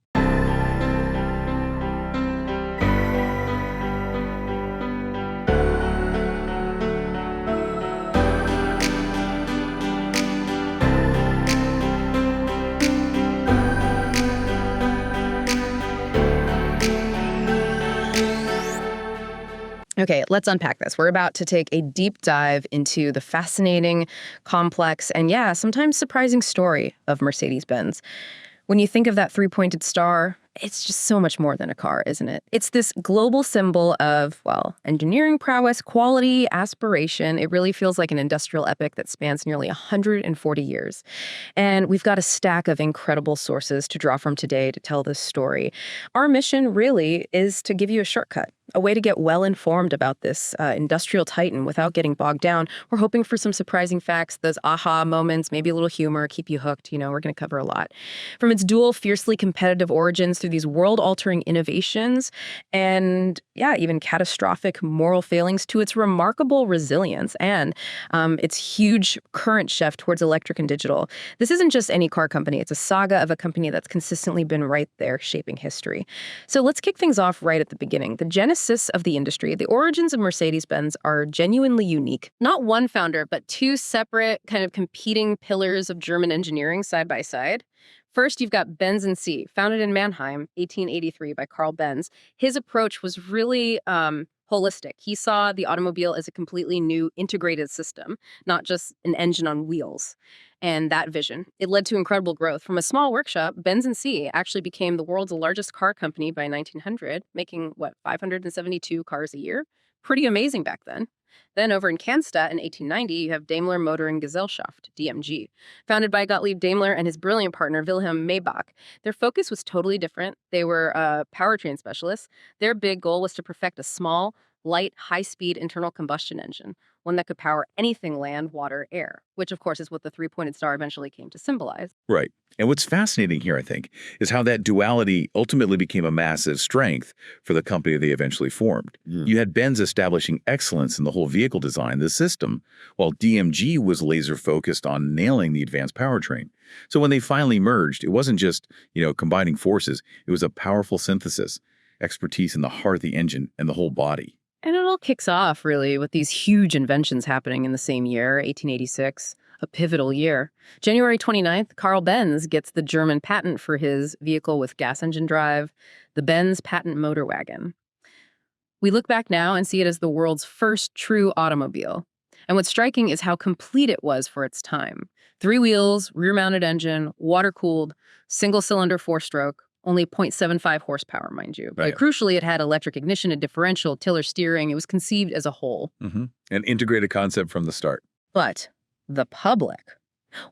Okay, let's unpack this. We're about to take a deep dive into the fascinating, complex, and yeah, sometimes surprising story of Mercedes-Benz. When you think of that three-pointed star, it's just so much more than a car, isn't it? It's this global symbol of, well, engineering prowess, quality, aspiration. It really feels like an industrial epic that spans nearly 140 years. And we've got a stack of incredible sources to draw from today to tell this story. Our mission really is to give you a shortcut, a way to get well-informed about this industrial titan without getting bogged down. We're hoping for some surprising facts, those aha moments, maybe a little humor, keep you hooked. You know, we're going to cover a lot. From its dual, fiercely competitive origins through these world-altering innovations and, yeah, even catastrophic moral failings to its remarkable resilience and its huge current shift towards electric and digital. This isn't just any car company. It's a saga of a company that's consistently been right there shaping history. So let's kick things off right at the beginning. The genesis of the industry, the origins of Mercedes-Benz are genuinely unique. Not one founder, but two separate kind of competing pillars of German engineering side by side. First, you've got Benz and C, founded in Mannheim, 1883 by Carl Benz. His approach was really holistic. He saw the automobile as a completely new integrated system, not just an engine on wheels. And that vision, it led to incredible growth. From a small workshop, Benz and C actually became the world's largest car company by 1900, making, 572 cars a year? Pretty amazing back then. Then over in Cannstatt in 1890, you have Daimler Motor and Gesellschaft, DMG, founded by Gottlieb Daimler and his brilliant partner, Wilhelm Maybach. Their focus was totally different. They were powertrain specialists. Their big goal was to perfect a small, light, high-speed internal combustion engine, one that could power anything land, water, air, which, of course, is what the three-pointed star eventually came to symbolize. Right. And what's fascinating here, I think, is how that duality ultimately became a massive strength for the company they eventually formed. You had Benz establishing excellence in the whole vehicle design, the system, while DMG was laser focused on nailing the advanced powertrain. So when they finally merged, it wasn't just, combining forces. It was a powerful synthesis, expertise in the heart of the engine and the whole body. And it all kicks off, really, with these huge inventions happening in the same year, 1886, a pivotal year. January 29th, Carl Benz gets the German patent for his vehicle with gas engine drive, the Benz patent motor wagon. We look back now and see it as the world's first true automobile. And what's striking is how complete it was for its time. 3 wheels, rear-mounted engine, water-cooled, single-cylinder 4-stroke, only 0.75 horsepower, mind you. But crucially, it had electric ignition, a differential, tiller steering. It was conceived as a whole. An integrated concept from the start. But the public,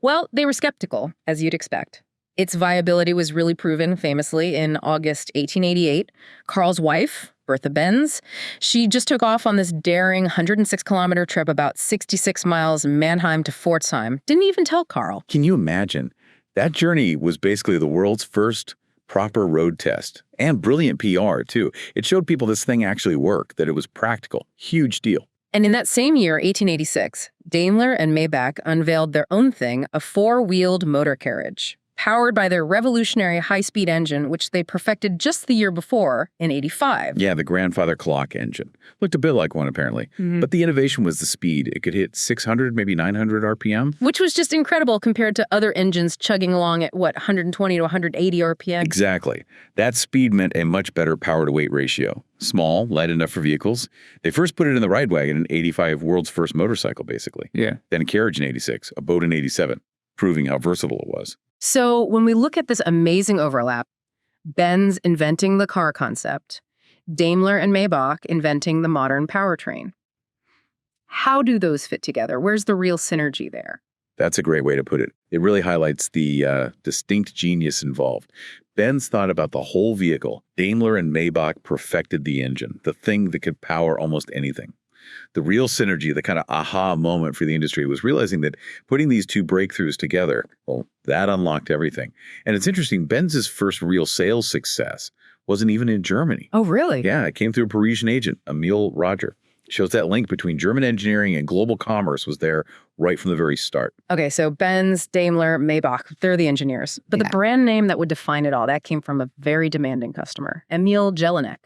well, they were skeptical, as you'd expect. Its viability was really proven famously in August 1888. Carl's wife, Bertha Benz, she just took off on this daring 106-kilometer trip about 66 miles Mannheim to Pforzheim. Didn't even tell Carl. Can you imagine? That journey was basically the world's first proper road test and brilliant PR, too. It showed people this thing actually worked, that it was practical. Huge deal. And in that same year, 1886, Daimler and Maybach unveiled their own thing, a 4-wheeled motor carriage, powered by their revolutionary high-speed engine, which they perfected just the year before in '85. Yeah, the grandfather clock engine. Looked a bit like one, apparently. But the innovation was the speed. It could hit 600, maybe 900 RPM. Which was just incredible compared to other engines chugging along at, 120 to 180 RPM? Exactly. That speed meant a much better power-to-weight ratio. Small, light enough for vehicles. They first put it in the ride wagon in '85, world's first motorcycle, basically. Yeah. Then a carriage in '86, a boat in '87, proving how versatile it was. So when we look at this amazing overlap, Benz inventing the car concept, Daimler and Maybach inventing the modern powertrain. How do those fit together? Where's the real synergy there? That's a great way to put it. It really highlights the distinct genius involved. Benz thought about the whole vehicle. Daimler and Maybach perfected the engine, the thing that could power almost anything. The real synergy, the kind of aha moment for the industry was realizing that putting these two breakthroughs together, well, that unlocked everything. And it's interesting, Benz's first real sales success wasn't even in Germany. Oh, really? Yeah, it came through a Parisian agent, Emile Roger. Shows that link between German engineering and global commerce was there right from the very start. Okay, so Benz, Daimler, Maybach, they're the engineers. But the brand name that would define it all, that came from a very demanding customer, Emil Jelinek.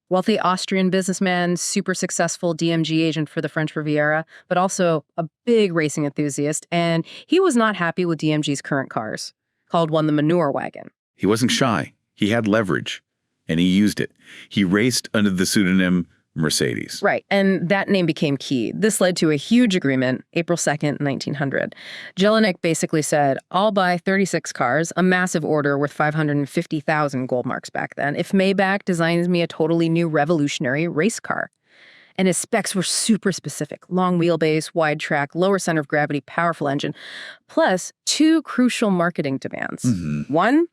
Wealthy Austrian businessman, super successful DMG agent for the French Riviera, but also a big racing enthusiast. And he was not happy with DMG's current cars, called one the manure wagon. He wasn't shy. He had leverage, and he used it. He raced under the pseudonym Mercedes. Right, and that name became key. This led to a huge agreement, April 2nd, 1900. Jelinek basically said, I'll buy 36 cars, a massive order worth 550,000 gold marks back then, if Maybach designs me a totally new revolutionary race car. And his specs were super specific. Long wheelbase, wide track, lower center of gravity, powerful engine. Plus, two crucial marketing demands. One,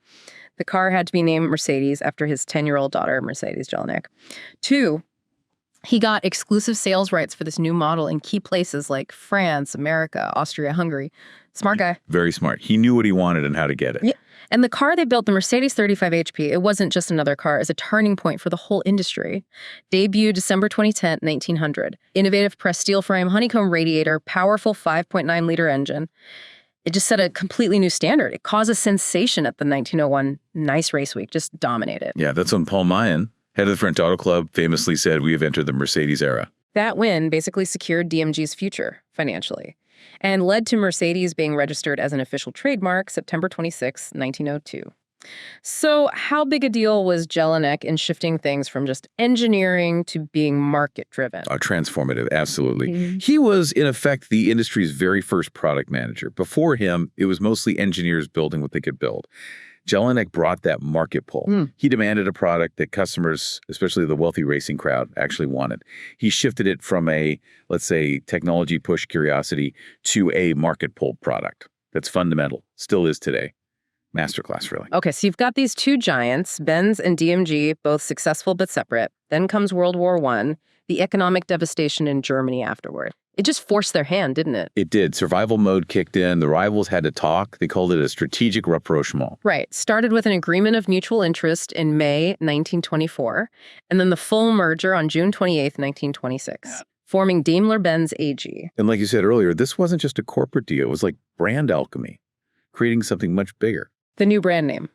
the car had to be named Mercedes after his 10-year-old daughter, Mercedes Jelinek. Two, he got exclusive sales rights for this new model in key places like France, America, Austria, Hungary. Smart guy. Very smart. He knew what he wanted and how to get it. Yeah. And the car they built, the Mercedes 35 HP, it wasn't just another car. It was a turning point for the whole industry. Debuted December 2010, 1900. Innovative pressed steel frame, honeycomb radiator, powerful 5.9-liter engine. It just set a completely new standard. It caused a sensation at the 1901 Nice Race Week, just dominated. Yeah, that's when Paul Mayen, head of the French Auto Club, famously said, we have entered the Mercedes era. That win basically secured DMG's future financially and led to Mercedes being registered as an official trademark September 26, 1902. So how big a deal was Jelinek in shifting things from just engineering to being market-driven? Transformative, absolutely. He was, in effect, the industry's very first product manager. Before him, it was mostly engineers building what they could build. Jelinek brought that market pull. He demanded a product that customers, especially the wealthy racing crowd, actually wanted. He shifted it from a, let's say, technology push curiosity to a market pull product. That's fundamental, still is today. Masterclass, really. Okay, so you've got these two giants, Benz and DMG, both successful but separate. Then comes World War I, the economic devastation in Germany afterward. It just forced their hand, didn't it? It did. Survival mode kicked in. The rivals had to talk. They called it a strategic rapprochement. Right. Started with an agreement of mutual interest in May 1924, and then the full merger on June 28, 1926, forming Daimler-Benz AG. And like you said earlier, this wasn't just a corporate deal. It was like brand alchemy, creating something much bigger. The new brand name,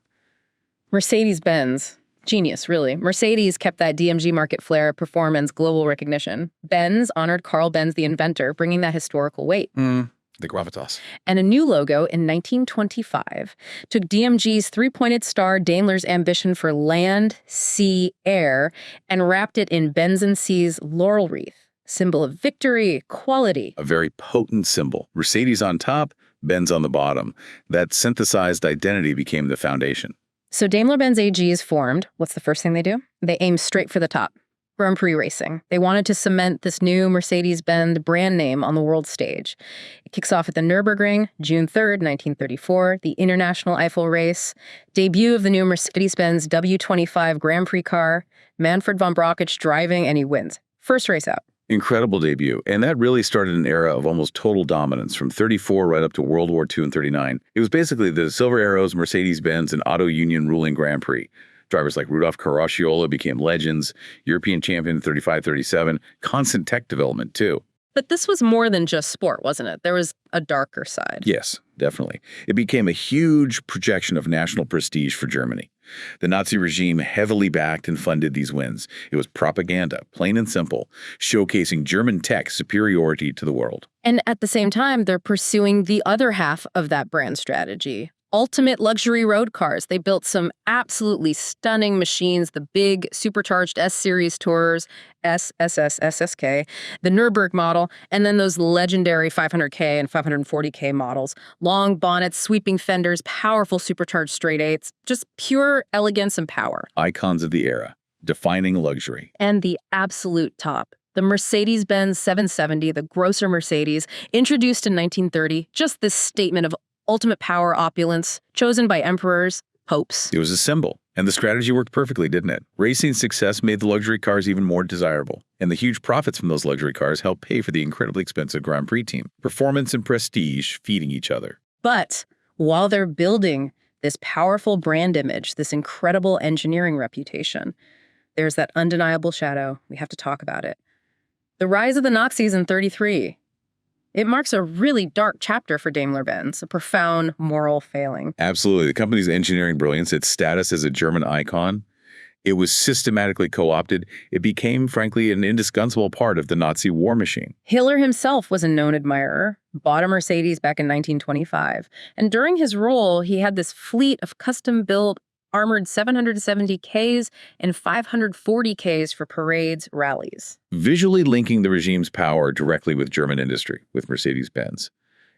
Mercedes-Benz. Genius, really. Mercedes kept that DMG market flair, performance, global recognition. Benz honored Carl Benz, the inventor, bringing that historical weight. The gravitas. And a new logo in 1925 took DMG's three-pointed star, Daimler's ambition for land, sea, air, and wrapped it in Benz and C's laurel wreath, symbol of victory, quality. A very potent symbol. Mercedes on top, Benz on the bottom. That synthesized identity became the foundation. So Daimler-Benz AG is formed. What's the first thing they do? They aim straight for the top. Grand Prix racing. They wanted to cement this new Mercedes-Benz brand name on the world stage. It kicks off at the Nürburgring, June 3rd, 1934, the International Eiffel Race, debut of the new Mercedes-Benz W25 Grand Prix car, Manfred von Brauchitsch driving, and he wins. First race out. Incredible debut. And that really started an era of almost total dominance from 34 right up to World War II and 39. It was basically the Silver Arrows, Mercedes-Benz, and Auto Union ruling Grand Prix. Drivers like Rudolf Caracciola became legends, European champion in 35-37, constant tech development too. But this was more than just sport, wasn't it? There was a darker side. Yes, definitely. It became a huge projection of national prestige for Germany. The Nazi regime heavily backed and funded these wins. It was propaganda, plain and simple, showcasing German tech superiority to the world. And at the same time, they're pursuing the other half of that brand strategy. Ultimate luxury road cars. They built some absolutely stunning machines, the big supercharged S-Series Tours, SSK, the Nürburgring model, and then those legendary 500K and 540K models. Long bonnets, sweeping fenders, powerful supercharged straight eights, just pure elegance and power. Icons of the era, defining luxury. And the absolute top. The Mercedes-Benz 770, the grosser Mercedes, introduced in 1930, just this statement of ultimate power opulence, chosen by emperors, popes. It was a symbol, and the strategy worked perfectly, didn't it? Racing success made the luxury cars even more desirable, and the huge profits from those luxury cars helped pay for the incredibly expensive Grand Prix team. Performance and prestige feeding each other. But while they're building this powerful brand image, this incredible engineering reputation, there's that undeniable shadow. We have to talk about it. The rise of the Nazis in 1933. It marks a really dark chapter for Daimler-Benz, a profound moral failing. Absolutely. The company's engineering brilliance, its status as a German icon, it was systematically co-opted. It became, frankly, an indispensable part of the Nazi war machine. Hitler himself was a known admirer, bought a Mercedes back in 1925. And during his rule, he had this fleet of custom-built armored 770Ks and 540Ks for parades, rallies. Visually linking the regime's power directly with German industry, with Mercedes-Benz.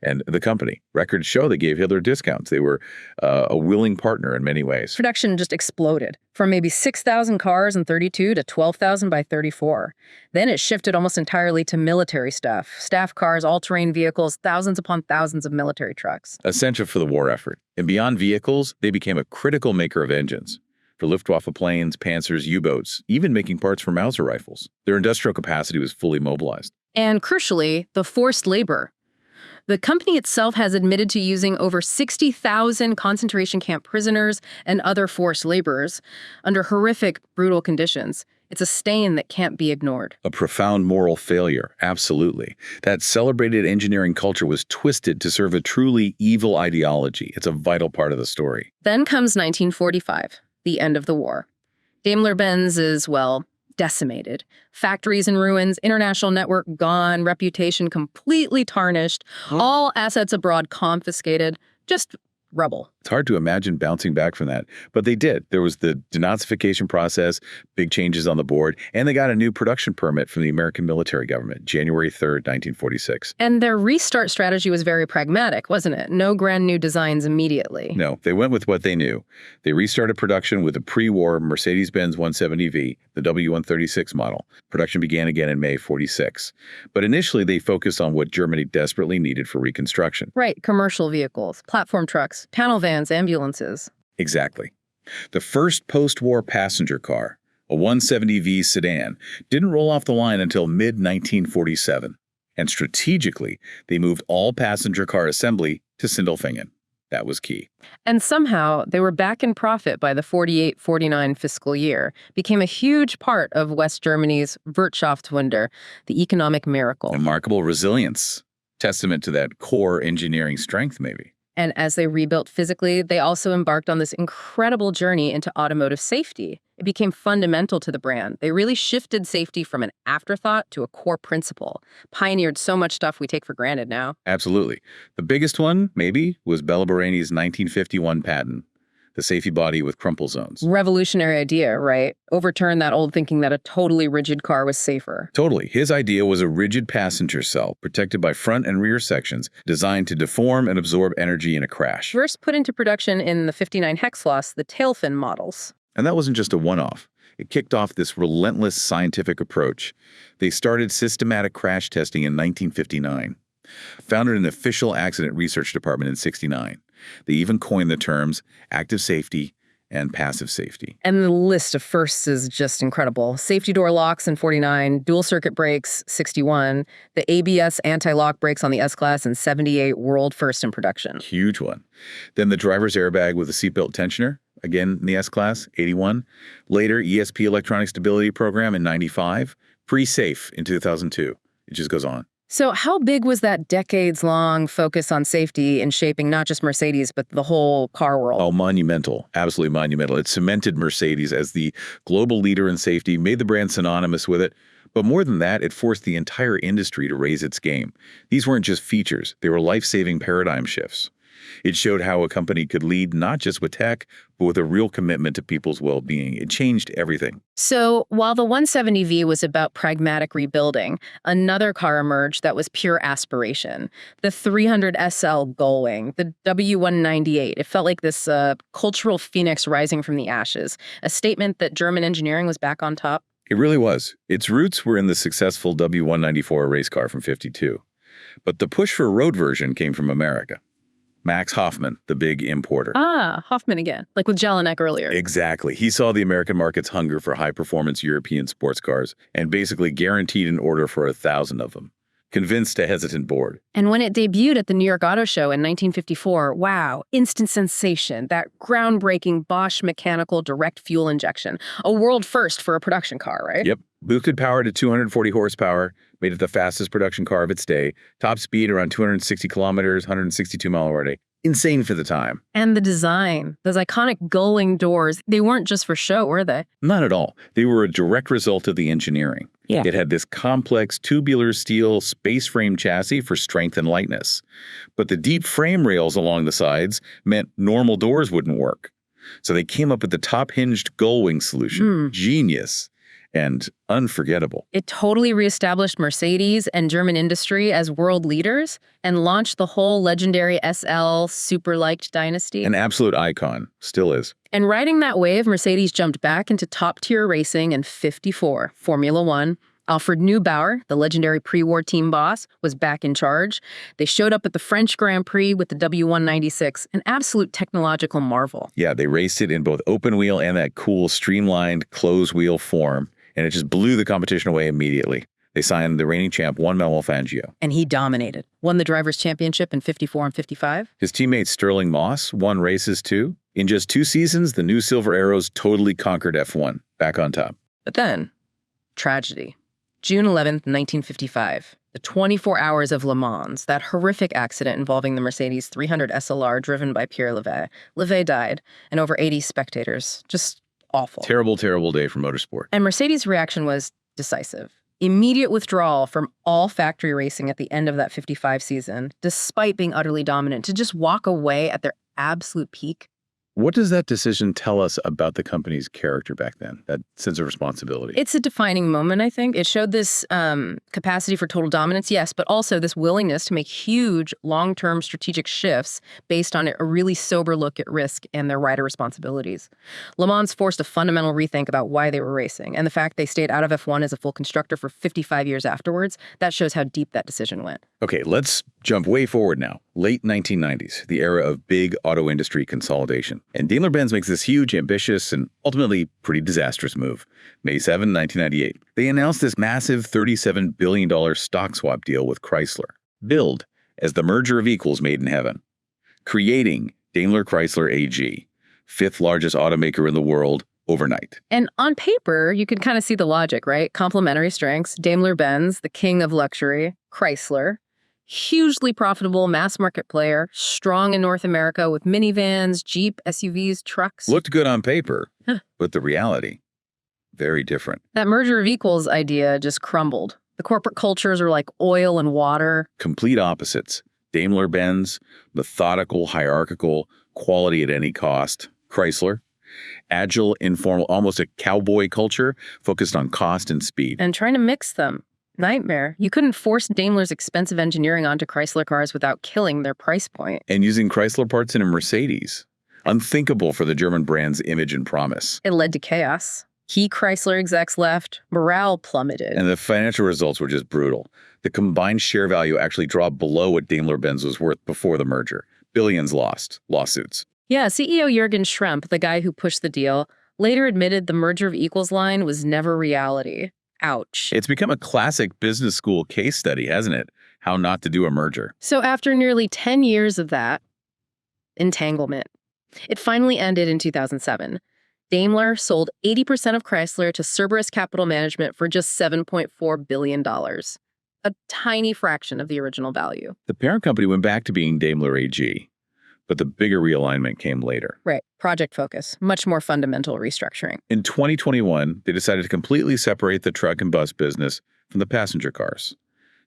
And the company. Records show they gave Hitler discounts. They were a willing partner in many ways. Production just exploded, from maybe 6,000 cars in 32 to 12,000 by 34. Then it shifted almost entirely to military stuff. Staff cars, all-terrain vehicles, thousands upon thousands of military trucks. Essential for the war effort. And beyond vehicles, they became a critical maker of engines. For Luftwaffe planes, Panzers, U-boats, even making parts for Mauser rifles. Their industrial capacity was fully mobilized. And crucially, the forced labor. The company itself has admitted to using over 60,000 concentration camp prisoners and other forced laborers under horrific, brutal conditions. It's a stain that can't be ignored. A profound moral failure, absolutely. That celebrated engineering culture was twisted to serve a truly evil ideology. It's a vital part of the story. Then comes 1945, the end of the war. Daimler-Benz is, well, decimated. Factories in ruins, international network gone, reputation completely tarnished, all assets abroad confiscated, just rubble. It's hard to imagine bouncing back from that, but they did. There was the denazification process, big changes on the board, and they got a new production permit from the American military government, January 3rd, 1946. And their restart strategy was very pragmatic, wasn't it? No grand new designs immediately. No, they went with what they knew. They restarted production with a pre-war Mercedes-Benz 170V, the W136 model. Production began again in May 46. But initially, they focused on what Germany desperately needed for reconstruction. Right, commercial vehicles, platform trucks, panel vans, ambulances. Exactly. The first post-war passenger car, a 170V sedan, didn't roll off the line until mid-1947. And strategically, they moved all passenger car assembly to Sindelfingen. That was key. And somehow, they were back in profit by the 48-49 fiscal year, became a huge part of West Germany's Wirtschaftswunder, the economic miracle. Remarkable resilience. Testament to that core engineering strength, maybe. And as they rebuilt physically, they also embarked on this incredible journey into automotive safety. It became fundamental to the brand. They really shifted safety from an afterthought to a core principle, pioneered so much stuff we take for granted now. Absolutely. The biggest one, maybe, was Bella Barani's 1951 patent, the safety body with crumple zones. Revolutionary idea, right? Overturn that old thinking that a totally rigid car was safer. Totally. His idea was a rigid passenger cell protected by front and rear sections designed to deform and absorb energy in a crash. First put into production in the 59 Hexfloss, the tailfin models. And that wasn't just a one-off. It kicked off this relentless scientific approach. They started systematic crash testing in 1959, founded an official accident research department in 69. They even coined the terms active safety and passive safety. And the list of firsts is just incredible. Safety door locks in 49, dual circuit brakes 61, the ABS anti-lock brakes on the S-Class in 78, world first in production. Huge one. Then the driver's airbag with a seatbelt tensioner, again in the S-Class, 81. Later, ESP electronic stability program in 95. Pre-safe in 2002. It just goes on. So how big was that decades-long focus on safety in shaping not just Mercedes, but the whole car world? Oh, monumental. Absolutely monumental. It cemented Mercedes as the global leader in safety, made the brand synonymous with it. But more than that, it forced the entire industry to raise its game. These weren't just features, they were life-saving paradigm shifts. It showed how a company could lead not just with tech, but with a real commitment to people's well-being. It changed everything. So while the 170V was about pragmatic rebuilding, another car emerged that was pure aspiration. The 300 SL Gullwing, the W198. It felt like this cultural phoenix rising from the ashes, a statement that German engineering was back on top. It really was. Its roots were in the successful W194 race car from '52. But the push for a road version came from America. Max Hoffman, the big importer. Ah, Hoffman again, like with Jelinek earlier. Exactly. He saw the American market's hunger for high-performance European sports cars and basically guaranteed an order for 1,000 of them, convinced a hesitant board. And when it debuted at the New York Auto Show in 1954, wow, instant sensation, that groundbreaking Bosch mechanical direct fuel injection, a world first for a production car, right? Yep. Boosted power to 240 horsepower, made it the fastest production car of its day. Top speed around 260 kilometers, 162 mile per day. Insane for the time. And the design, those iconic gullwing doors, they weren't just for show, were they? Not at all. They were a direct result of the engineering. Yeah. It had this complex tubular steel space frame chassis for strength and lightness. But the deep frame rails along the sides meant normal doors wouldn't work. So they came up with the top-hinged gullwing solution. Genius and unforgettable. It totally reestablished Mercedes and German industry as world leaders and launched the whole legendary SL super-liked dynasty. An absolute icon. Still is. And riding that wave, Mercedes jumped back into top-tier racing in '54, Formula One. Alfred Neubauer, the legendary pre-war team boss, was back in charge. They showed up at the French Grand Prix with the W196, an absolute technological marvel. Yeah, they raced it in both open wheel and that cool streamlined closed wheel form, and it just blew the competition away immediately. They signed the reigning champ Juan Manuel Fangio. And he dominated. Won the Drivers' Championship in '54 and '55. His teammate Sterling Moss won races too. In just 2 seasons, the new Silver Arrows totally conquered F1, back on top. But then, tragedy. June 11th, 1955. The 24 hours of Le Mans, that horrific accident involving the Mercedes 300 SLR driven by Pierre Levet. Levet died, and over 80 spectators. Just awful. Terrible, terrible day for motorsport. And Mercedes' reaction was decisive. Immediate withdrawal from all factory racing at the end of that '55 season, despite being utterly dominant, to just walk away at their absolute peak. What does that decision tell us about the company's character back then, that sense of responsibility? It's a defining moment, I think. It showed this capacity for total dominance, yes, but also this willingness to make huge long-term strategic shifts based on a really sober look at risk and their rider responsibilities. Le Mans forced a fundamental rethink about why they were racing, and the fact they stayed out of F1 as a full constructor for 55 years afterwards, that shows how deep that decision went. Okay, let's jump way forward now. Late 1990s, the era of big auto industry consolidation. And Daimler-Benz makes this huge, ambitious, and ultimately pretty disastrous move. May 7, 1998. They announced this massive $37 billion stock swap deal with Chrysler, billed as the merger of equals made in heaven, creating Daimler Chrysler AG, 5th largest automaker in the world, overnight. And on paper, you can kind of see the logic, right? Complementary strengths, Daimler-Benz, the king of luxury, Chrysler, hugely profitable mass market player, strong in North America with minivans, Jeep, SUVs, trucks. Looked good on paper, but the reality, very different. That merger of equals idea just crumbled. The corporate cultures are like oil and water. Complete opposites. Daimler-Benz, methodical, hierarchical, quality at any cost. Chrysler, agile, informal, almost a cowboy culture focused on cost and speed. And trying to mix them. Nightmare. You couldn't force Daimler's expensive engineering onto Chrysler cars without killing their price point. And using Chrysler parts in a Mercedes. Unthinkable for the German brand's image and promise. It led to chaos. Key Chrysler execs left, morale plummeted. And the financial results were just brutal. The combined share value actually dropped below what Daimler-Benz was worth before the merger. Billions lost. Lawsuits. Yeah, CEO Jürgen Schremp, the guy who pushed the deal, later admitted the merger of equals line was never reality. Ouch. It's become a classic business school case study, hasn't it? How not to do a merger. So after nearly 10 years of that entanglement, it finally ended in 2007. Daimler sold 80% of Chrysler to Cerberus Capital Management for just $7.4 billion. a tiny fraction of the original value. The parent company went back to being Daimler AG, but the bigger realignment came later. Right. Project focus. Much more fundamental restructuring. In 2021, they decided to completely separate the truck and bus business from the passenger cars.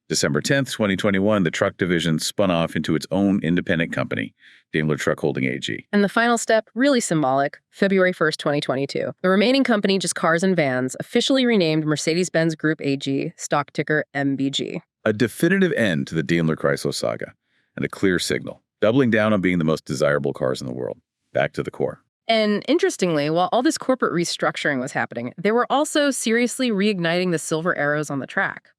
December 10th, 2021, the truck division spun off into its own independent company, Daimler Truck Holding AG. And the final step, really symbolic, February 1st, 2022. The remaining company, just cars and vans, officially renamed Mercedes-Benz Group AG, stock ticker MBG. A definitive end to the Daimler Chrysler saga, and a clear signal, doubling down on being the most desirable cars in the world. Back to the core. And interestingly, while all this corporate restructuring was happening, they were also seriously reigniting the silver arrows on the track.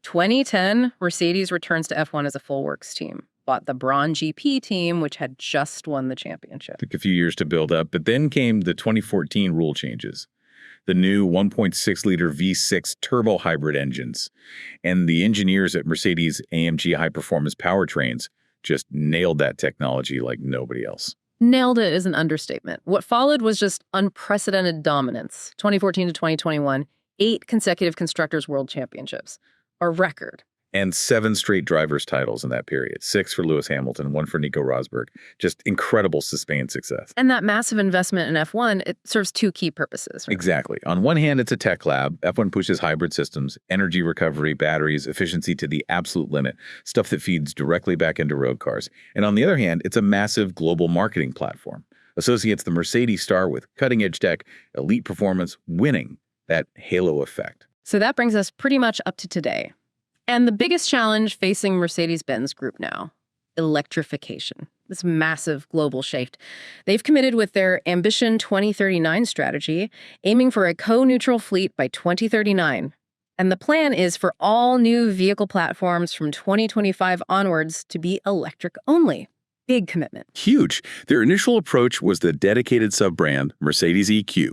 2010, Mercedes returns to F1 as a full works team, bought the Braun GP team, which had just won the championship. Took a few years to build up, but then came the 2014 rule changes. The new 1.6-liter V6 turbo hybrid engines. And the engineers at Mercedes-AMG High Performance Powertrains just nailed that technology like nobody else. Nailed it is an understatement. What followed was just unprecedented dominance. 2014 to 2021, 8 consecutive Constructors' World Championships. A record. And 7 straight drivers' titles in that period. 6 for Lewis Hamilton, 1 for Nico Rosberg. Just incredible sustained success. And that massive investment in F1, it serves 2 key purposes. Right? Exactly. On one hand, it's a tech lab. F1 pushes hybrid systems, energy recovery, batteries, efficiency to the absolute limit, stuff that feeds directly back into road cars. And on the other hand, it's a massive global marketing platform. Associates the Mercedes star with cutting-edge tech, elite performance, winning that halo effect. So that brings us pretty much up to today. And the biggest challenge facing Mercedes-Benz Group now, electrification. This massive global shift. They've committed with their Ambition 2039 strategy, aiming for a co-neutral fleet by 2039. And the plan is for all new vehicle platforms from 2025 onwards to be electric only. Big commitment. Huge. Their initial approach was the dedicated sub-brand Mercedes EQ,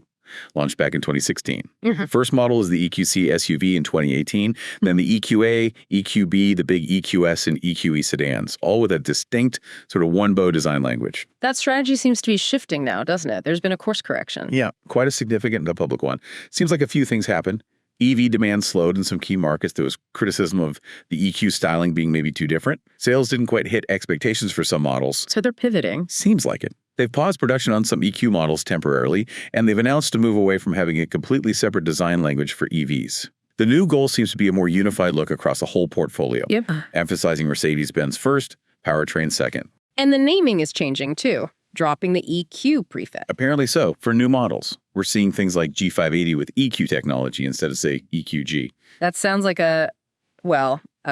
launched back in 2016. The first model is the EQC SUV in 2018, then the EQA, EQB, the big EQS, and EQE sedans, all with a distinct sort of one-bow design language. That strategy seems to be shifting now, doesn't it? There's been a course correction. Yeah, quite a significant and public one. Seems like a few things happened. EV demand slowed in some key markets. There was criticism of the EQ styling being maybe too different. Sales didn't quite hit expectations for some models. So they're pivoting. Seems like it. They've paused production on some EQ models temporarily, and they've announced a move away from having a completely separate design language for EVs. The new goal seems to be a more unified look across the whole portfolio, emphasizing Mercedes-Benz first, powertrain second. And the naming is changing too, dropping the EQ prefix. Apparently so, for new models. We're seeing things like G580 with EQ technology instead of, say, EQG. That sounds like a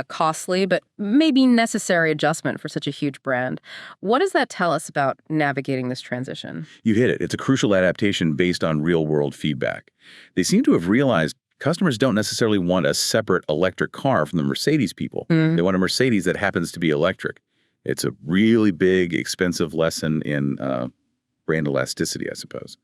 costly but maybe necessary adjustment for such a huge brand. What does that tell us about navigating this transition? You hit it. It's a crucial adaptation based on real-world feedback. They seem to have realized customers don't necessarily want a separate electric car from the Mercedes people. They want a Mercedes that happens to be electric. It's a really big, expensive lesson in brand elasticity, I suppose.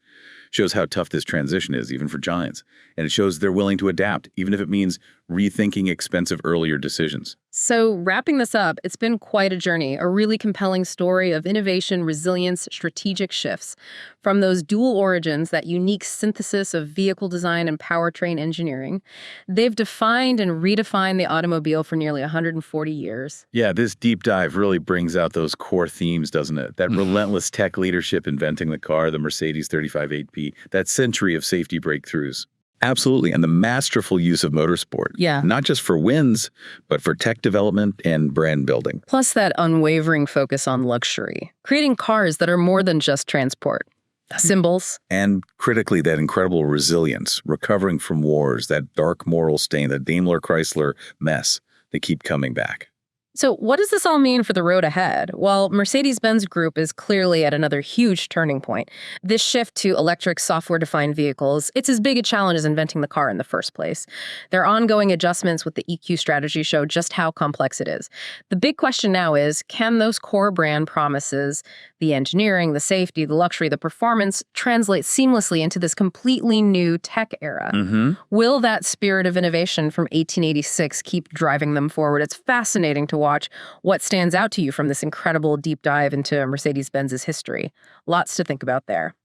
Shows how tough this transition is, even for giants. And it shows they're willing to adapt, even if it means rethinking expensive earlier decisions. So wrapping this up, it's been quite a journey, a really compelling story of innovation, resilience, strategic shifts. From those dual origins, that unique synthesis of vehicle design and powertrain engineering, they've defined and redefined the automobile for nearly 140 years. Yeah, this deep dive really brings out those core themes, doesn't it? That relentless tech leadership inventing the car, the Mercedes 358P, that century of safety breakthroughs. Absolutely. And the masterful use of motorsport. Yeah. Not just for wins, but for tech development and brand building. Plus that unwavering focus on luxury, creating cars that are more than just transport. Symbols. And critically, that incredible resilience, recovering from wars, that dark moral stain, the Daimler-Chrysler mess. They keep coming back. So what does this all mean for the road ahead? Well, Mercedes-Benz Group is clearly at another huge turning point. This shift to electric software-defined vehicles, it's as big a challenge as inventing the car in the first place. Their ongoing adjustments with the EQ strategy show just how complex it is. The big question now is, can those core brand promises, the engineering, the safety, the luxury, the performance, translate seamlessly into this completely new tech era? Will that spirit of innovation from 1886 keep driving them forward? It's fascinating to watch what stands out to you from this incredible deep dive into Mercedes-Benz's history. Lots to think about there.